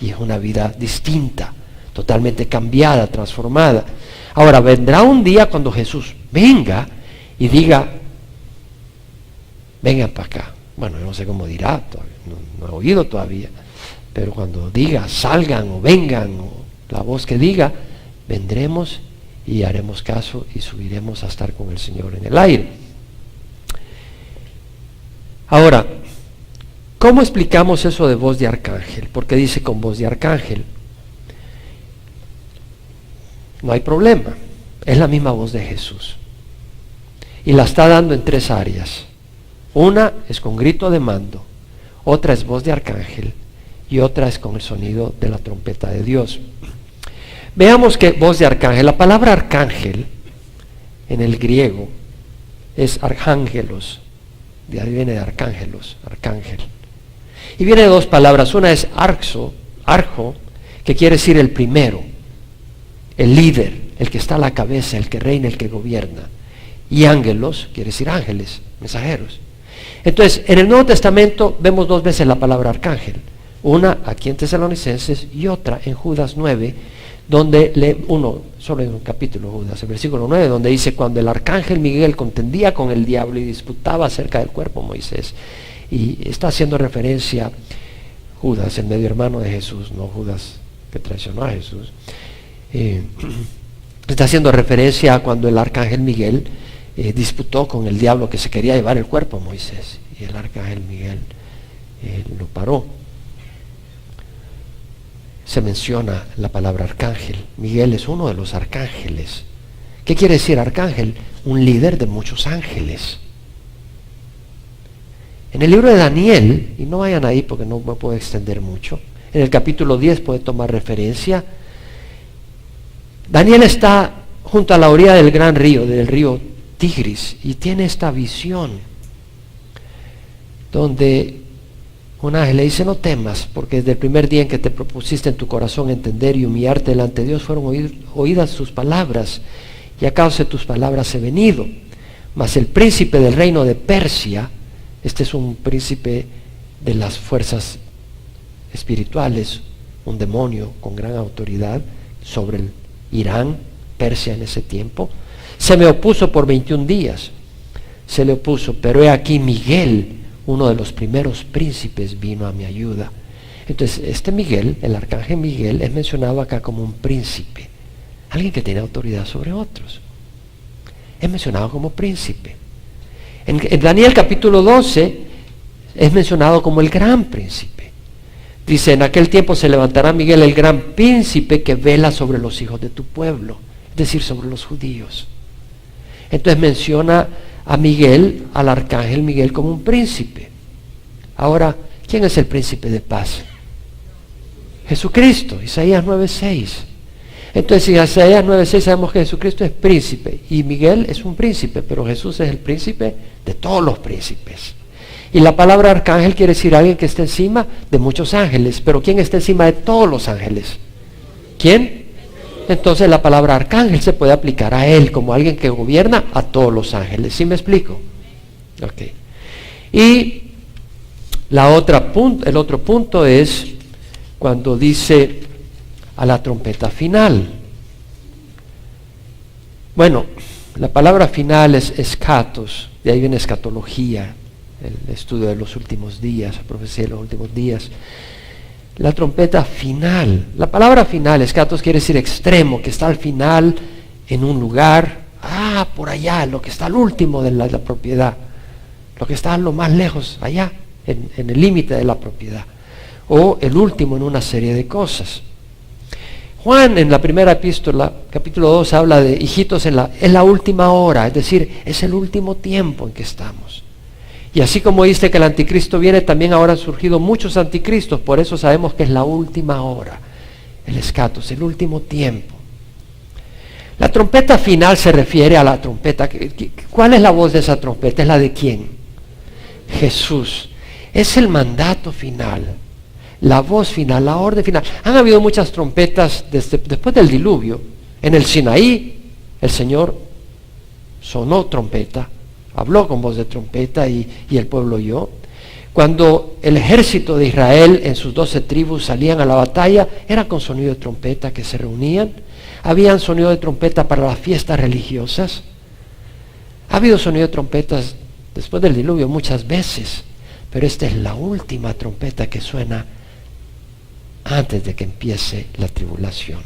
Y es una vida distinta, totalmente cambiada, transformada. Ahora vendrá un día cuando Jesús venga y diga, vengan para acá. Bueno, yo no sé cómo dirá, no he oído todavía, pero cuando diga, salgan o vengan, o la voz que diga, vendremos y haremos caso y subiremos a estar con el Señor en el aire. Ahora, ¿cómo explicamos eso de voz de arcángel? Porque dice con voz de arcángel. No hay problema, es la misma voz de Jesús. Y la está dando en tres áreas. Una es con grito de mando, otra es voz de arcángel y otra es con el sonido de la trompeta de Dios. Veamos que voz de arcángel, la palabra arcángel en el griego es arcángelos, de ahí viene de arcángelos, arcángel. Y viene de dos palabras, una es arxo, que quiere decir el primero, el líder, el que está a la cabeza, el que reina, el que gobierna. Y ángelos, quiere decir ángeles, mensajeros. Entonces, en el Nuevo Testamento vemos dos veces la palabra arcángel. Una aquí en Tesalonicenses y otra en Judas 9, donde solo en un capítulo Judas, el versículo 9, donde dice, cuando el arcángel Miguel contendía con el diablo y disputaba acerca del cuerpo de Moisés. Y está haciendo referencia Judas, el medio hermano de Jesús, no Judas que traicionó a Jesús. Está haciendo referencia a cuando el arcángel Miguel disputó con el diablo que se quería llevar el cuerpo a Moisés, y el arcángel Miguel lo paró. Se menciona la palabra arcángel. Miguel es uno de los arcángeles. ¿Qué quiere decir arcángel? Un líder de muchos ángeles. En el libro de Daniel, y no vayan ahí porque no me puedo extender mucho, en el capítulo 10 puede tomar referencia. Daniel está junto a la orilla del gran río, del río Tigris, y tiene esta visión donde un ángel le dice, no temas, porque desde el primer día en que te propusiste en tu corazón entender y humillarte delante de Dios, fueron oídas tus palabras, y a causa de tus palabras he venido. Mas el príncipe del reino de Persia, este es un príncipe de las fuerzas espirituales, un demonio con gran autoridad sobre el Irán, Persia en ese tiempo, se me opuso por 21 días, se le opuso, pero he aquí Miguel, uno de los primeros príncipes, vino a mi ayuda. Entonces este Miguel, el arcángel Miguel, es mencionado acá como un príncipe, alguien que tiene autoridad sobre otros, es mencionado como príncipe. En Daniel capítulo 12 es mencionado como el gran príncipe. Dice, en aquel tiempo se levantará Miguel, el gran príncipe que vela sobre los hijos de tu pueblo, es decir, sobre los judíos. Entonces menciona a Miguel, al arcángel Miguel, como un príncipe. Ahora, ¿quién es el príncipe de paz? Jesucristo, Isaías 9:6. Entonces, en Isaías 9:6 sabemos que Jesucristo es príncipe y Miguel es un príncipe, pero Jesús es el príncipe de todos los príncipes. Y la palabra arcángel quiere decir alguien que está encima de muchos ángeles. Pero ¿quién está encima de todos los ángeles? ¿Quién? entonces la palabra arcángel se puede aplicar a él como alguien que gobierna a todos los ángeles. ¿Sí me explico? Okay. Y el otro punto es cuando dice a la trompeta final. Bueno, la palabra final es escatos, de ahí viene escatología, el estudio de los últimos días, la profecía de los últimos días. La trompeta final, la palabra final, escatos quiere decir extremo, que está al final en un lugar, por allá, lo que está al último de la propiedad, lo que está lo más lejos, allá, en el límite de la propiedad, o el último en una serie de cosas. Juan en la primera epístola, capítulo 2, habla de hijitos en la última hora, es decir, es el último tiempo en que estamos. Y así como dice que el anticristo viene, también ahora han surgido muchos anticristos, por eso sabemos que es la última hora, el escatos, el último tiempo. La trompeta final se refiere a la trompeta. ¿Cuál es la voz de esa trompeta? ¿Es la de quién? Jesús. Es el mandato final. La voz final, la orden final. Han habido muchas trompetas después del diluvio. En el Sinaí, el Señor sonó trompeta, habló con voz de trompeta y el pueblo oyó. Cuando el ejército de Israel en sus 12 tribus salían a la batalla, era con sonido de trompeta que se reunían. Habían sonido de trompeta para las fiestas religiosas. Ha habido sonido de trompetas después del diluvio muchas veces, pero esta es la última trompeta que suena antes de que empiece la tribulación.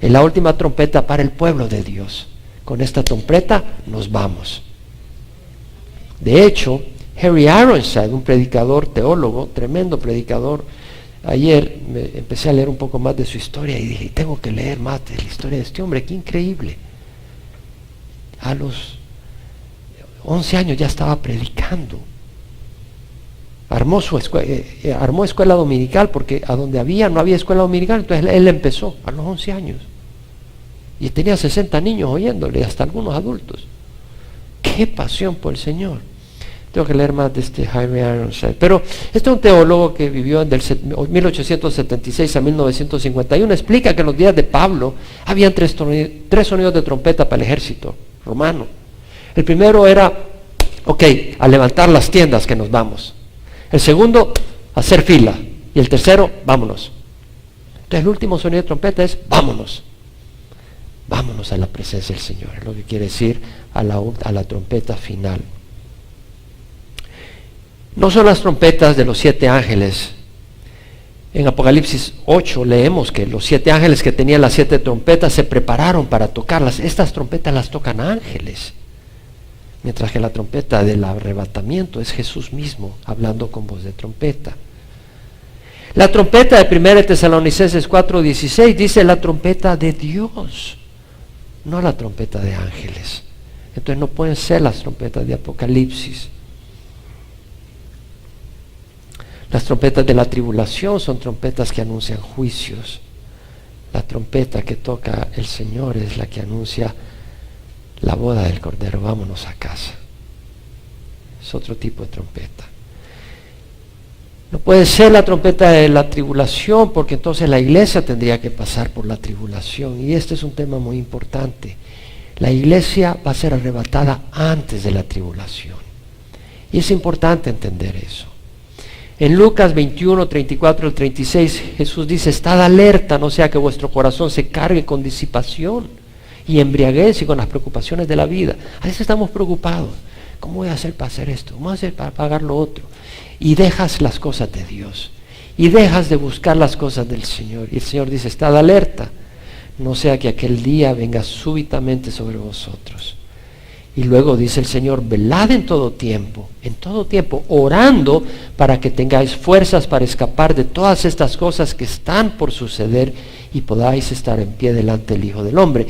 Es la última trompeta para el pueblo de Dios. Con esta trompeta nos vamos. De hecho, Harry Ironside, un predicador, teólogo, tremendo predicador, ayer empecé a leer un poco más de su historia y dije, tengo que leer más de la historia de este hombre, qué increíble. A los 11 años ya estaba predicando. Armó escuela dominical, porque a donde no había escuela dominical, entonces él empezó a los 11 años. Y tenía 60 niños oyéndole, hasta algunos adultos. ¡Qué pasión por el Señor! Tengo que leer más de este Jaime Ironside. Pero este es un teólogo que vivió del 1876 a 1951. Explica que en los días de Pablo habían tres sonidos de trompeta para el ejército romano. El primero era, a levantar las tiendas que nos vamos. El segundo, hacer fila. Y el tercero, vámonos. Entonces el último sonido de trompeta es, vámonos. Vámonos a la presencia del Señor. Es lo que quiere decir a la trompeta final. No son las trompetas de los 7 ángeles. En Apocalipsis 8 leemos que los 7 ángeles que tenían las 7 trompetas se prepararon para tocarlas. Estas trompetas las tocan ángeles. Mientras que la trompeta del arrebatamiento es Jesús mismo hablando con voz de trompeta. La trompeta de 1 Tesalonicenses 4:16 dice la trompeta de Dios, no la trompeta de ángeles. Entonces no pueden ser las trompetas de Apocalipsis. Las trompetas de la tribulación son trompetas que anuncian juicios. La trompeta que toca el Señor es la que anuncia la boda del Cordero, vámonos a casa. Es otro tipo de trompeta. No puede ser la trompeta de la tribulación, porque entonces la iglesia tendría que pasar por la tribulación. Y este es un tema muy importante. La iglesia va a ser arrebatada antes de la tribulación. Y es importante entender eso. En Lucas 21, 34 al 36, Jesús dice, estad alerta, no sea que vuestro corazón se cargue con disipación y embriaguez y con las preocupaciones de la vida. A veces estamos preocupados. ¿Cómo voy a hacer para hacer esto? ¿Cómo voy a hacer para pagar lo otro? Y dejas las cosas de Dios. Y dejas de buscar las cosas del Señor. Y el Señor dice, estad alerta, no sea que aquel día venga súbitamente sobre vosotros. Y luego dice el Señor, velad en todo tiempo, orando para que tengáis fuerzas para escapar de todas estas cosas que están por suceder y podáis estar en pie delante del Hijo del Hombre.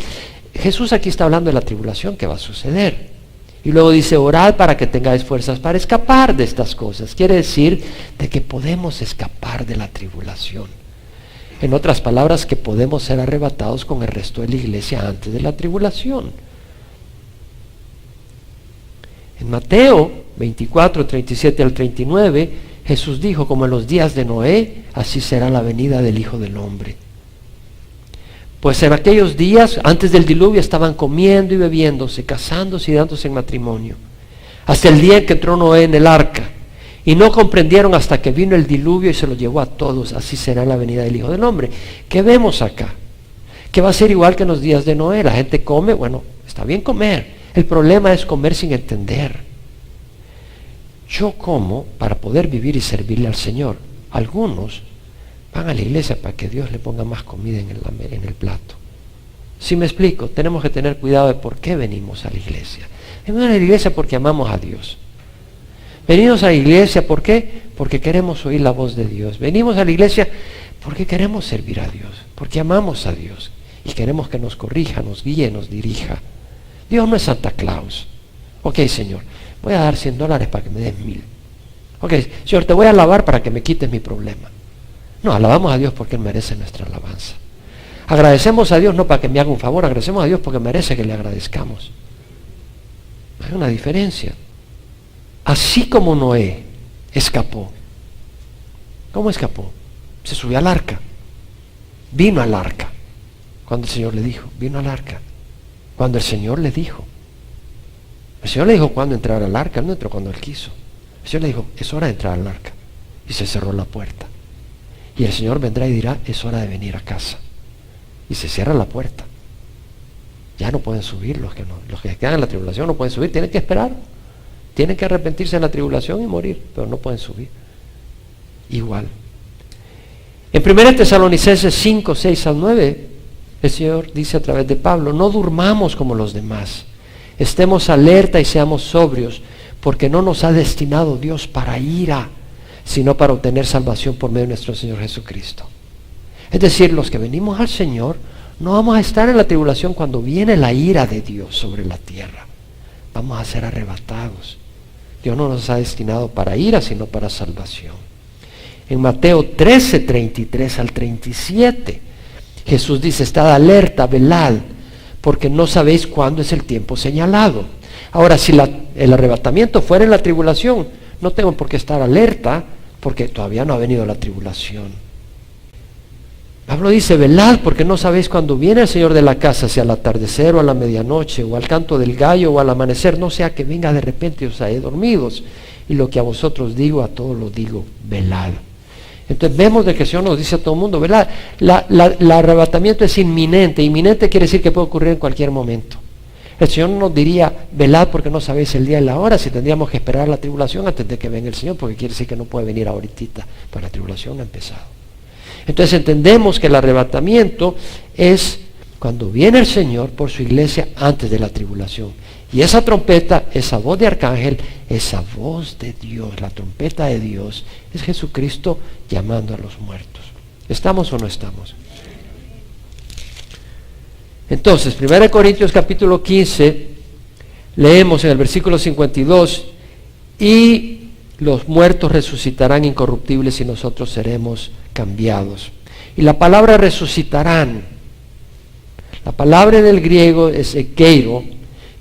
Jesús aquí está hablando de la tribulación que va a suceder. Y luego dice, orad para que tengáis fuerzas para escapar de estas cosas. Quiere decir de que podemos escapar de la tribulación. En otras palabras, que podemos ser arrebatados con el resto de la iglesia antes de la tribulación. En Mateo 24, 37 al 39, Jesús dijo, como en los días de Noé, así será la venida del Hijo del Hombre. Pues en aquellos días, antes del diluvio, estaban comiendo y bebiéndose, casándose y dándose en matrimonio, hasta el día en que entró Noé en el arca. Y no comprendieron hasta que vino el diluvio y se lo llevó a todos. Así será la venida del Hijo del Hombre. ¿Qué vemos acá? Que va a ser igual que en los días de Noé. La gente come, bueno, está bien comer. El problema es comer sin entender. Yo como para poder vivir y servirle al Señor. Algunos van a la iglesia para que Dios le ponga más comida en el plato. Si me explico, tenemos que tener cuidado de por qué venimos a la iglesia. Venimos a la iglesia porque amamos a Dios. Venimos a la iglesia, ¿por qué? Porque queremos oír la voz de Dios. Venimos a la iglesia porque queremos servir a Dios, porque amamos a Dios y queremos que nos corrija, nos guíe, nos dirija. Dios no es Santa Claus. Ok, Señor, voy a dar $100 para que me des 1000. Ok, Señor, te voy a alabar para que me quites mi problema. No, alabamos a Dios porque Él merece nuestra alabanza. Agradecemos a Dios no para que me haga un favor, agradecemos a Dios porque merece que le agradezcamos. Hay una diferencia. Así como Noé escapó. ¿Cómo escapó? Se subió al arca. Vino al arca. Cuando el Señor le dijo, vino al arca. Cuando el Señor le dijo. El Señor le dijo cuándo entrar al arca, Él no entró cuando Él quiso. El Señor le dijo, es hora de entrar al arca. Y se cerró la puerta. Y el Señor vendrá y dirá, es hora de venir a casa. Y se cierra la puerta. Ya no pueden subir los que quedan en la tribulación no pueden subir, tienen que esperar. Tienen que arrepentirse en la tribulación y morir, pero no pueden subir. Igual. En 1 Tesalonicenses 5, 6 al 9, el Señor dice a través de Pablo, no durmamos como los demás. Estemos alerta y seamos sobrios, porque no nos ha destinado Dios para ira, sino para obtener salvación por medio de nuestro Señor Jesucristo. Es decir, los que venimos al Señor, no vamos a estar en la tribulación cuando viene la ira de Dios sobre la tierra. Vamos a ser arrebatados. Dios no nos ha destinado para ira, sino para salvación. En Mateo 13, 33 al 37, Jesús dice, estad alerta, velad, porque no sabéis cuándo es el tiempo señalado. Ahora, si el arrebatamiento fuera en la tribulación, no tengo por qué estar alerta, porque todavía no ha venido la tribulación. Pablo dice, velad, porque no sabéis cuándo viene el Señor de la casa, si al atardecer o a la medianoche, o al canto del gallo o al amanecer, no sea que venga de repente y os hayáis dormidos. Y lo que a vosotros digo, a todos lo digo, velad. Entonces vemos de que el Señor nos dice a todo el mundo, velad. El arrebatamiento es inminente. Inminente quiere decir que puede ocurrir en cualquier momento. El Señor nos diría, velad porque no sabéis el día y la hora, si tendríamos que esperar la tribulación antes de que venga el Señor, porque quiere decir que no puede venir ahorita, pues la tribulación ha empezado. Entonces entendemos que el arrebatamiento es cuando viene el Señor por su iglesia antes de la tribulación. Y esa trompeta, esa voz de arcángel, esa voz de Dios, la trompeta de Dios, es Jesucristo llamando a los muertos. ¿Estamos o no estamos? Entonces, 1 Corintios capítulo 15, leemos en el versículo 52, y los muertos resucitarán incorruptibles y nosotros seremos cambiados. Y la palabra resucitarán, la palabra en el griego es ekeiro,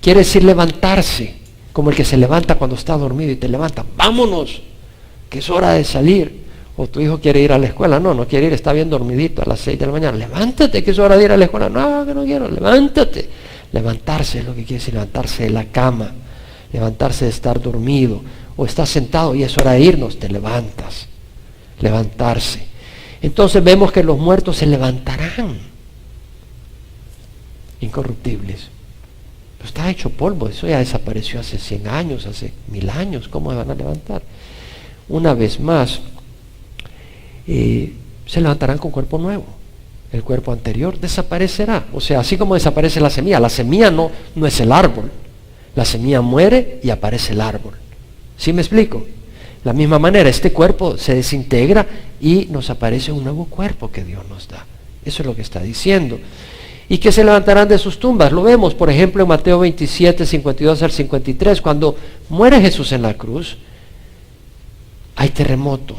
quiere decir levantarse, como el que se levanta cuando está dormido y te levanta, vámonos, que es hora de salir. O tu hijo quiere ir a la escuela, no quiere ir, está bien dormidito a las 6 de la mañana, levántate que es hora de ir a la escuela, no, que no quiero, levántate. Levantarse es lo que quiere decir, levantarse de la cama, levantarse de estar dormido, o estás sentado y es hora de irnos, te levantas, levantarse. Entonces vemos que los muertos se levantarán, incorruptibles. Pero está hecho polvo, eso ya desapareció hace 100 años, hace 1000 años, ¿cómo se van a levantar? Una vez más, se levantarán con cuerpo nuevo. El cuerpo anterior desaparecerá. O sea, así como desaparece la semilla no es el árbol. La semilla muere y aparece el árbol. ¿Sí me explico? De la misma manera, este cuerpo se desintegra y nos aparece un nuevo cuerpo que Dios nos da. Eso es lo que está diciendo. Y que se levantarán de sus tumbas. Lo vemos, por ejemplo, en Mateo 27, 52 al 53, cuando muere Jesús en la cruz, hay terremoto.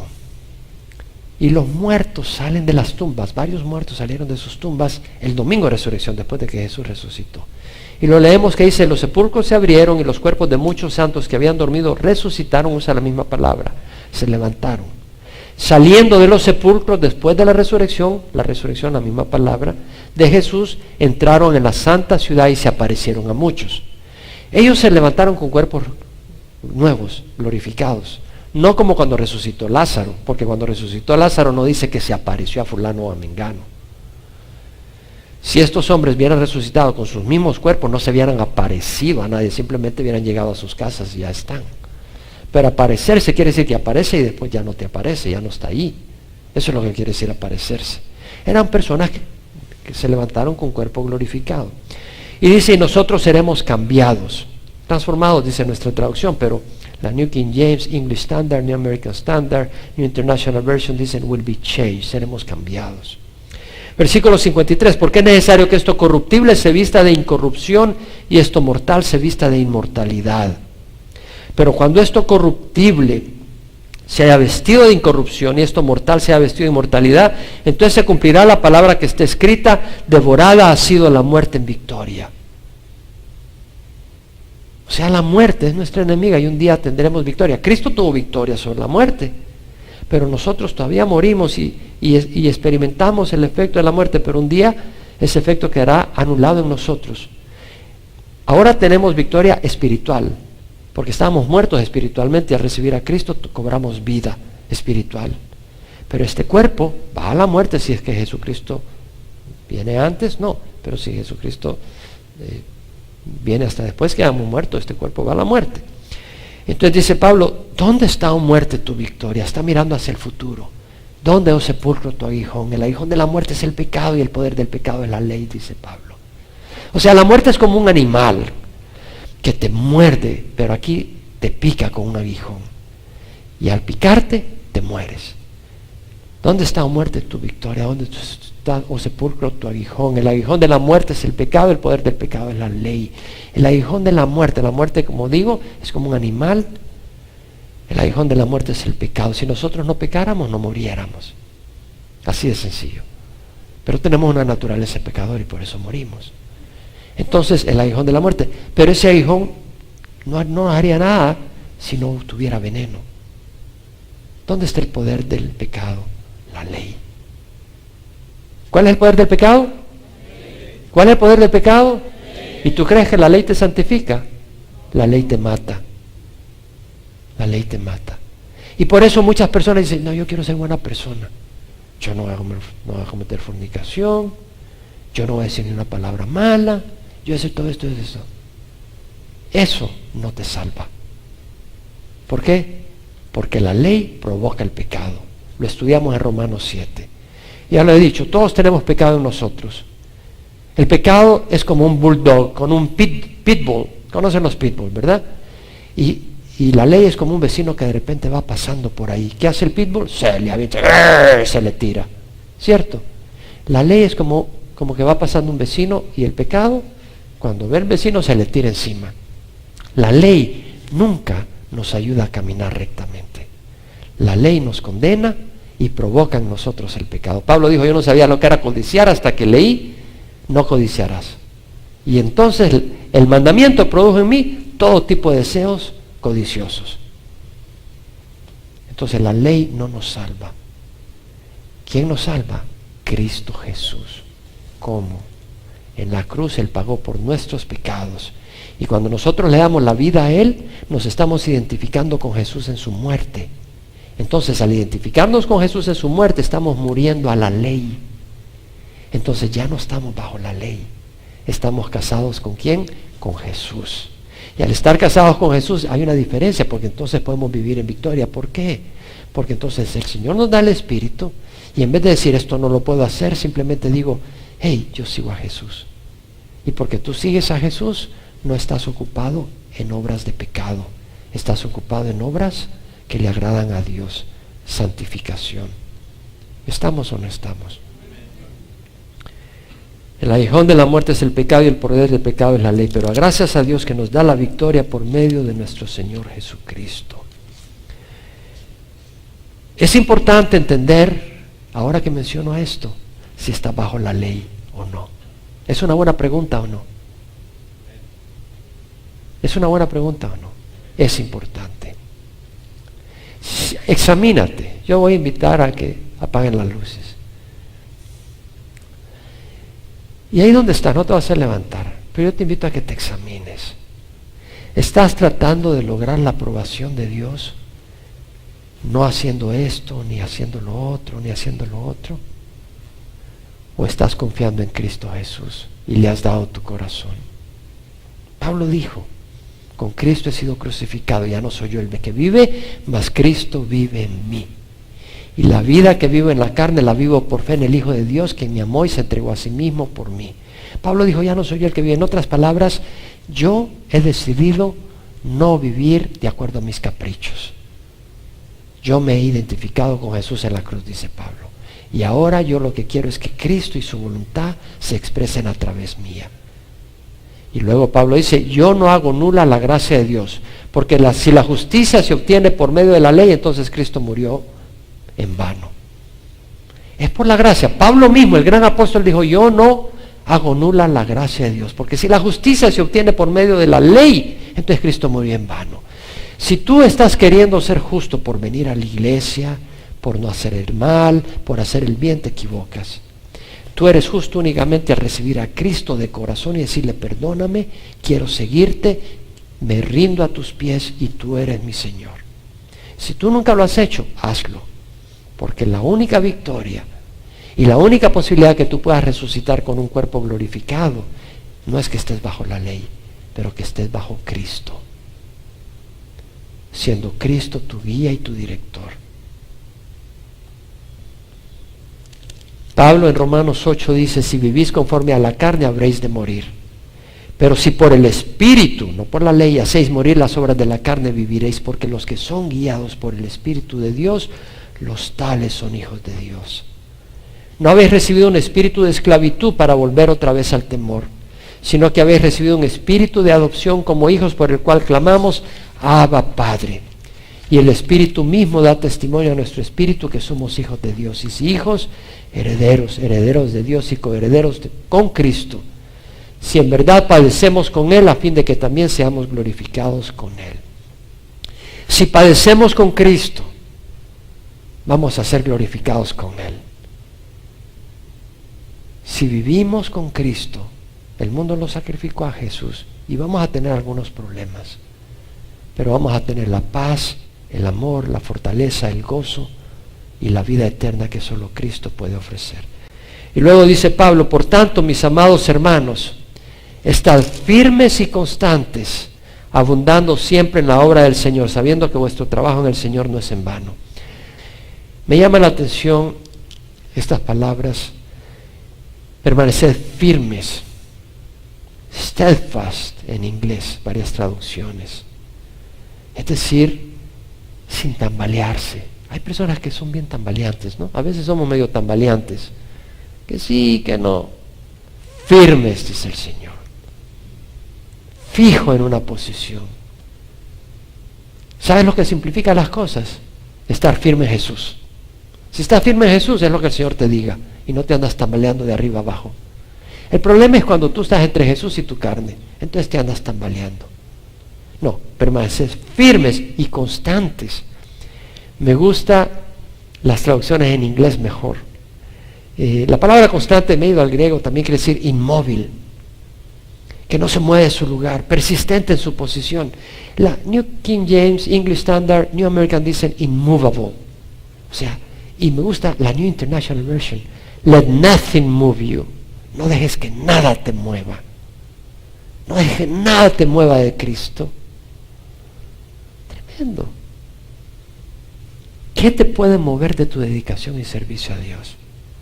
Y los muertos salen de las tumbas. Varios muertos salieron de sus tumbas el domingo de resurrección, después de que Jesús resucitó. Y lo leemos que dice, los sepulcros se abrieron y los cuerpos de muchos santos que habían dormido resucitaron, usa la misma palabra, se levantaron. saliendo de los sepulcros después de la resurrección, la misma palabra, de Jesús, entraron en la santa ciudad y se aparecieron a muchos. Ellos se levantaron con cuerpos nuevos, glorificados, no como cuando resucitó Lázaro, porque cuando resucitó Lázaro no dice que se apareció a fulano o a mengano. Si estos hombres hubieran resucitado con sus mismos cuerpos, no se hubieran aparecido a nadie, simplemente hubieran llegado a sus casas y ya están. Pero aparecerse quiere decir que aparece y después ya no te aparece, ya no está ahí. Eso es lo que quiere decir aparecerse. Eran personas que se levantaron con cuerpo glorificado. Y dice, y nosotros seremos cambiados, transformados, dice nuestra traducción, pero la New King James, English Standard, New American Standard, New International Version dicen, will be changed, seremos cambiados. Versículo 53, porque es necesario que esto corruptible se vista de incorrupción y esto mortal se vista de inmortalidad. Pero cuando esto corruptible se haya vestido de incorrupción y esto mortal se haya vestido de inmortalidad, entonces se cumplirá la palabra que está escrita, devorada ha sido la muerte en victoria. O sea, la muerte es nuestra enemiga y un día tendremos victoria. Cristo tuvo victoria sobre la muerte, pero nosotros todavía morimos y experimentamos el efecto de la muerte, pero un día ese efecto quedará anulado en nosotros. Ahora tenemos victoria espiritual, porque estábamos muertos espiritualmente y al recibir a Cristo cobramos vida espiritual. Pero este cuerpo va a la muerte si es que Jesucristo viene antes, no. Pero si Jesucristo viene hasta después que hayamos muerto, este cuerpo va a la muerte. Entonces dice Pablo, ¿dónde está, oh muerte, tu victoria? Está mirando hacia el futuro. ¿Dónde, oh sepulcro, tu aguijón? El aguijón de la muerte es el pecado y el poder del pecado es la ley, dice Pablo. O sea, la muerte es como un animal que te muerde, pero aquí te pica con un aguijón. Y al picarte, te mueres. ¿Dónde está, oh muerte, tu victoria? ¿Dónde está, oh sepulcro, tu aguijón? El aguijón de la muerte es el pecado, el poder del pecado es la ley. El aguijón de la muerte, como digo, es como un animal. El aguijón de la muerte es el pecado. Si nosotros no pecáramos, no muriéramos. Así de sencillo. Pero tenemos una naturaleza pecadora y por eso morimos. Entonces, el aguijón de la muerte. Pero ese aguijón no haría nada si no tuviera veneno. ¿Dónde está el poder del pecado? La ley. ¿Cuál es el poder del pecado? ¿Cuál es el poder del pecado? ¿Y tú crees que la ley te santifica? La ley te mata. La ley te mata. Y por eso muchas personas dicen, no, yo quiero ser buena persona. Yo no voy a cometer fornicación. Yo no voy a decir ni una palabra mala. Yo voy a hacer todo esto y eso. Eso no te salva. ¿Por qué? Porque la ley provoca el pecado. Lo estudiamos en Romanos 7. Ya lo he dicho, todos tenemos pecado en nosotros. El pecado es como un bulldog, con un pitbull. Conocen los pitbull, ¿verdad? Y la ley es como un vecino que de repente va pasando por ahí. ¿Qué hace el pitbull? Se le avienta, se le tira. ¿Cierto? La ley es como que va pasando un vecino y el pecado, cuando ve al vecino, se le tira encima. La ley nunca nos ayuda a caminar rectamente. La ley nos condena y provoca en nosotros el pecado. Pablo dijo, yo no sabía lo que era codiciar hasta que leí, no codiciarás. Y entonces el mandamiento produjo en mí todo tipo de deseos codiciosos. Entonces la ley no nos salva. ¿Quién nos salva? Cristo Jesús. ¿Cómo? En la cruz Él pagó por nuestros pecados. Y cuando nosotros le damos la vida a Él, nos estamos identificando con Jesús en su muerte. Entonces, al identificarnos con Jesús en su muerte, estamos muriendo a la ley. Entonces ya no estamos bajo la ley. Estamos casados ¿con quién? Con Jesús. Y al estar casados con Jesús hay una diferencia, porque entonces podemos vivir en victoria. ¿Por qué? Porque entonces el Señor nos da el Espíritu, y en vez de decir esto no lo puedo hacer, simplemente digo, hey, yo sigo a Jesús. Y porque tú sigues a Jesús, no estás ocupado en obras de pecado. Estás ocupado en obras que le agradan a Dios. Santificación. ¿Estamos o no estamos? El aguijón de la muerte es el pecado y el poder del pecado es la ley. Pero gracias a Dios que nos da la victoria por medio de nuestro Señor Jesucristo. Es importante entender, ahora que menciono esto, si está bajo la ley o no. ¿Es una buena pregunta o no? ¿Es una buena pregunta o no? Es importante. Examínate. Yo voy a invitar a que apaguen las luces. Y ahí donde estás, no te vas a levantar, pero yo te invito a que te examines. ¿Estás tratando de lograr la aprobación de Dios? No haciendo esto, ni haciendo lo otro, ni haciendo lo otro. ¿O estás confiando en Cristo Jesús y le has dado tu corazón? Pablo dijo, con Cristo he sido crucificado, ya no soy yo el que vive, mas Cristo vive en mí. Y la vida que vivo en la carne la vivo por fe en el Hijo de Dios, que me amó y se entregó a sí mismo por mí. Pablo dijo, ya no soy yo el que vive. En otras palabras, yo he decidido no vivir de acuerdo a mis caprichos. Yo me he identificado con Jesús en la cruz, dice Pablo. Y ahora yo lo que quiero es que Cristo y su voluntad se expresen a través mía. Y luego Pablo dice, yo no hago nula la gracia de Dios, porque si la justicia se obtiene por medio de la ley, entonces Cristo murió en vano. Es por la gracia. Pablo mismo, el gran apóstol, dijo, yo no hago nula la gracia de Dios, porque si la justicia se obtiene por medio de la ley, entonces Cristo murió en vano. Si tú estás queriendo ser justo por venir a la iglesia, por no hacer el mal, por hacer el bien, te equivocas. Tú eres justo únicamente al recibir a Cristo de corazón y decirle, perdóname, quiero seguirte, me rindo a tus pies y tú eres mi Señor. Si tú nunca lo has hecho, hazlo, porque la única victoria y la única posibilidad que tú puedas resucitar con un cuerpo glorificado no es que estés bajo la ley, pero que estés bajo Cristo, siendo Cristo tu guía y tu director. Pablo en Romanos 8 dice, si vivís conforme a la carne habréis de morir. Pero si por el Espíritu, no por la ley, hacéis morir las obras de la carne, viviréis, porque los que son guiados por el Espíritu de Dios, los tales son hijos de Dios. No habéis recibido un espíritu de esclavitud para volver otra vez al temor, sino que habéis recibido un espíritu de adopción como hijos por el cual clamamos, Abba, Padre. Y el Espíritu mismo da testimonio a nuestro espíritu que somos hijos de Dios. Y si hijos, herederos, herederos de Dios y coherederos con Cristo. Si en verdad padecemos con Él, a fin de que también seamos glorificados con Él. Si padecemos con Cristo, vamos a ser glorificados con Él. Si vivimos con Cristo, el mundo lo sacrificó a Jesús y vamos a tener algunos problemas. Pero vamos a tener la paz, el amor, la fortaleza, el gozo y la vida eterna que solo Cristo puede ofrecer. Y luego dice Pablo, por tanto, mis amados hermanos, estad firmes y constantes, abundando siempre en la obra del Señor, sabiendo que vuestro trabajo en el Señor no es en vano. Me llama la atención estas palabras, permaneced firmes, steadfast en inglés, varias traducciones. Es decir, sin tambalearse. Hay personas que son bien tambaleantes, ¿no? A veces somos medio tambaleantes. Que sí, que no. Firmes, dice el Señor. Fijo en una posición. ¿Sabes lo que simplifica las cosas? Estar firme en Jesús. Si estás firme en Jesús, es lo que el Señor te diga. Y no te andas tambaleando de arriba abajo. El problema es cuando tú estás entre Jesús y tu carne. Entonces te andas tambaleando. No, permaneces firmes y constantes. Me gustan las traducciones en inglés mejor. La palabra constante, me he ido al griego, también quiere decir inmóvil, que no se mueve de su lugar, persistente en su posición. La New King James, English Standard, New American dicen immovable. O sea, y me gusta la New International Version, let nothing move you. No dejes que nada te mueva. No dejes que nada te mueva de Cristo. Tremendo. ¿Qué te puede mover de tu dedicación y servicio a Dios?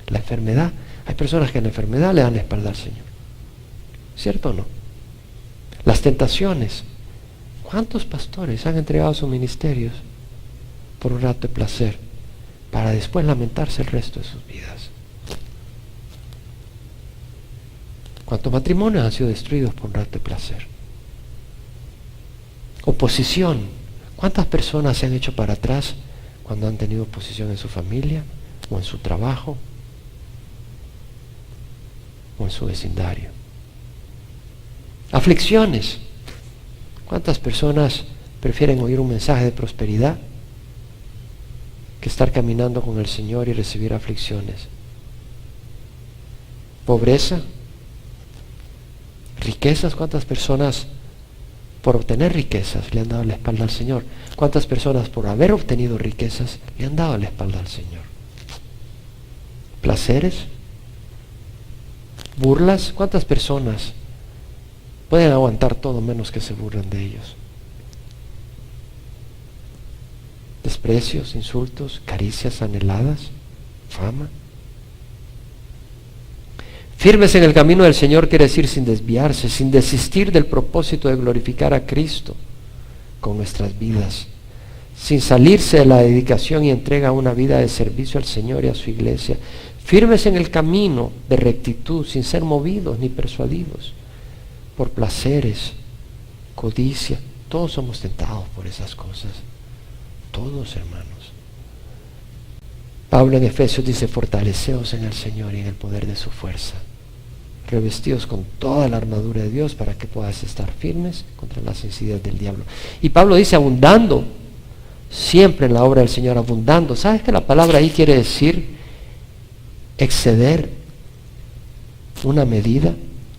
La enfermedad. Hay personas que en la enfermedad le dan la espalda al Señor. ¿Cierto o no? Las tentaciones. ¿Cuántos pastores han entregado sus ministerios por un rato de placer para después lamentarse el resto de sus vidas? ¿Cuántos matrimonios han sido destruidos por un rato de placer? Oposición. ¿Cuántas personas se han hecho para atrás cuando han tenido oposición en su familia o en su trabajo o en su vecindario? Aflicciones. ¿Cuántas personas prefieren oír un mensaje de prosperidad que estar caminando con el Señor y recibir aflicciones. Pobreza, riquezas. ¿Cuántas personas por obtener riquezas le han dado la espalda al Señor? ¿Cuántas personas por haber obtenido riquezas le han dado la espalda al Señor? Placeres, burlas. ¿Cuántas personas pueden aguantar todo menos que se burlen de ellos? Desprecios, insultos, caricias anheladas, fama. Firmes en el camino del Señor quiere decir sin desviarse, sin desistir del propósito de glorificar a Cristo con nuestras vidas, sin salirse de la dedicación y entrega a una vida de servicio al Señor y a su iglesia. Firmes en el camino de rectitud, sin ser movidos ni persuadidos por placeres, codicia. Todos somos tentados por esas cosas. Todos, hermanos. Pablo en Efesios dice: fortaleceos en el Señor y en el poder de su fuerza, revestidos con toda la armadura de Dios para que puedas estar firmes contra las insidias del diablo. Y Pablo dice: abundando siempre en la obra del Señor, abundando. ¿Sabes que la palabra ahí quiere decir exceder una medida,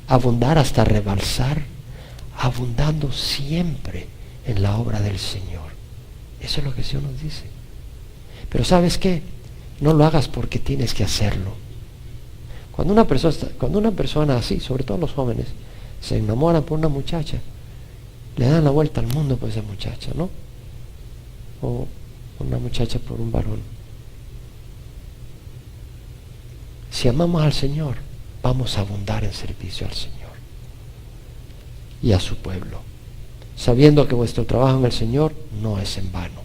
abundar hasta rebalsar? Abundando siempre en la obra del Señor. Eso es lo que el Señor nos dice. Pero ¿sabes qué? No lo hagas porque tienes que hacerlo. Cuando una persona así, sobre todo los jóvenes, se enamoran por una muchacha, le dan la vuelta al mundo por esa muchacha, ¿no? O una muchacha por un varón. Si amamos al Señor, vamos a abundar en servicio al Señor y a su pueblo, sabiendo que vuestro trabajo en el Señor no es en vano.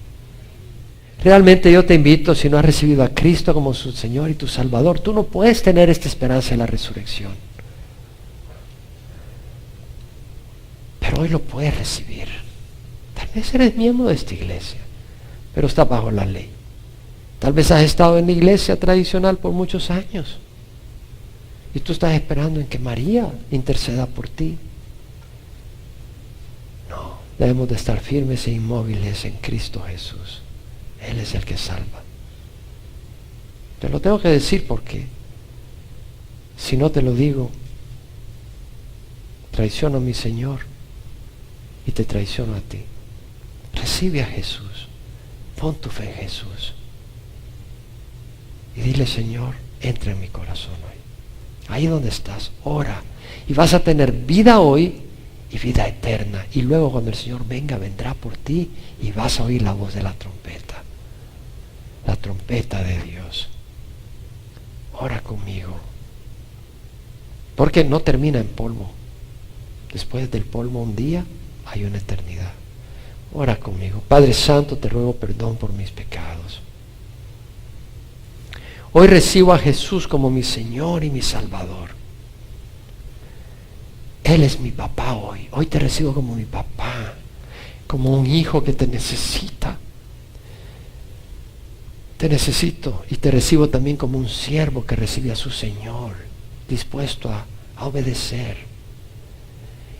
Realmente yo te invito, si no has recibido a Cristo como su Señor y tu Salvador, tú no puedes tener esta esperanza de la resurrección. Pero hoy lo puedes recibir. Tal vez eres miembro de esta iglesia, pero estás bajo la ley. Tal vez has estado en la iglesia tradicional por muchos años y tú estás esperando en que María interceda por ti. No, debemos de estar firmes e inmóviles en Cristo Jesús. Él es el que salva. Te lo tengo que decir porque si no te lo digo, traiciono a mi Señor y te traiciono a ti. Recibe a Jesús, pon tu fe en Jesús y dile: Señor, entra en mi corazón hoy. Ahí donde estás, ora y vas a tener vida hoy y vida eterna. Y luego cuando el Señor venga, vendrá por ti y vas a oír la voz de la trompeta. La trompeta de Dios. Ora conmigo. Porque no termina en polvo. Después del polvo un día hay una eternidad. Ora conmigo. Padre Santo, te ruego perdón por mis pecados. Hoy recibo a Jesús como mi Señor y mi Salvador. Él es mi papá hoy. Hoy te recibo como mi papá, como un hijo que te necesita. Te necesito y te recibo también como un siervo que recibe a su Señor, dispuesto a obedecer.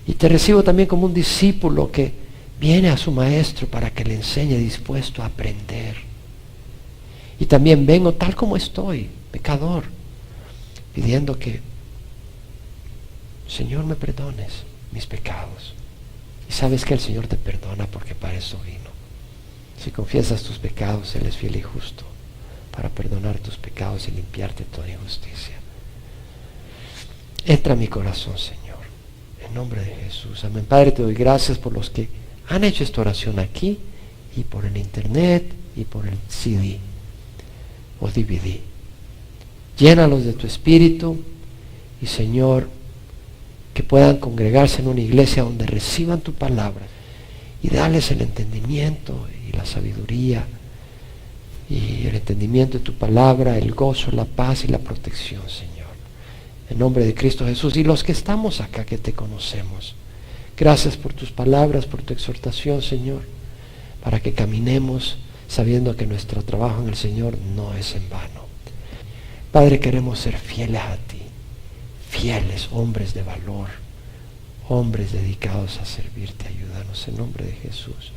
Y te recibo también como un discípulo que viene a su maestro para que le enseñe, dispuesto a aprender. Y también vengo tal como estoy, pecador, pidiendo que, Señor, me perdones mis pecados. Y sabes que el Señor te perdona porque para eso vino. Si confiesas tus pecados, Él es fiel y justo para perdonar tus pecados y limpiarte toda injusticia. Entra a mi corazón, Señor, en nombre de Jesús. Amén. Padre, te doy gracias por los que han hecho esta oración aquí y por el internet y por el CD o DVD. Llénalos de tu espíritu y, Señor, que puedan congregarse en una iglesia donde reciban tu palabra y darles el entendimiento y la sabiduría y el entendimiento de tu palabra, el gozo, la paz y la protección, Señor. En nombre de Cristo Jesús. Y los que estamos acá, que te conocemos, gracias por tus palabras, por tu exhortación, Señor, para que caminemos sabiendo que nuestro trabajo en el Señor no es en vano. Padre, queremos ser fieles a ti, fieles, hombres de valor, hombres dedicados a servirte. Ayúdanos en nombre de Jesús.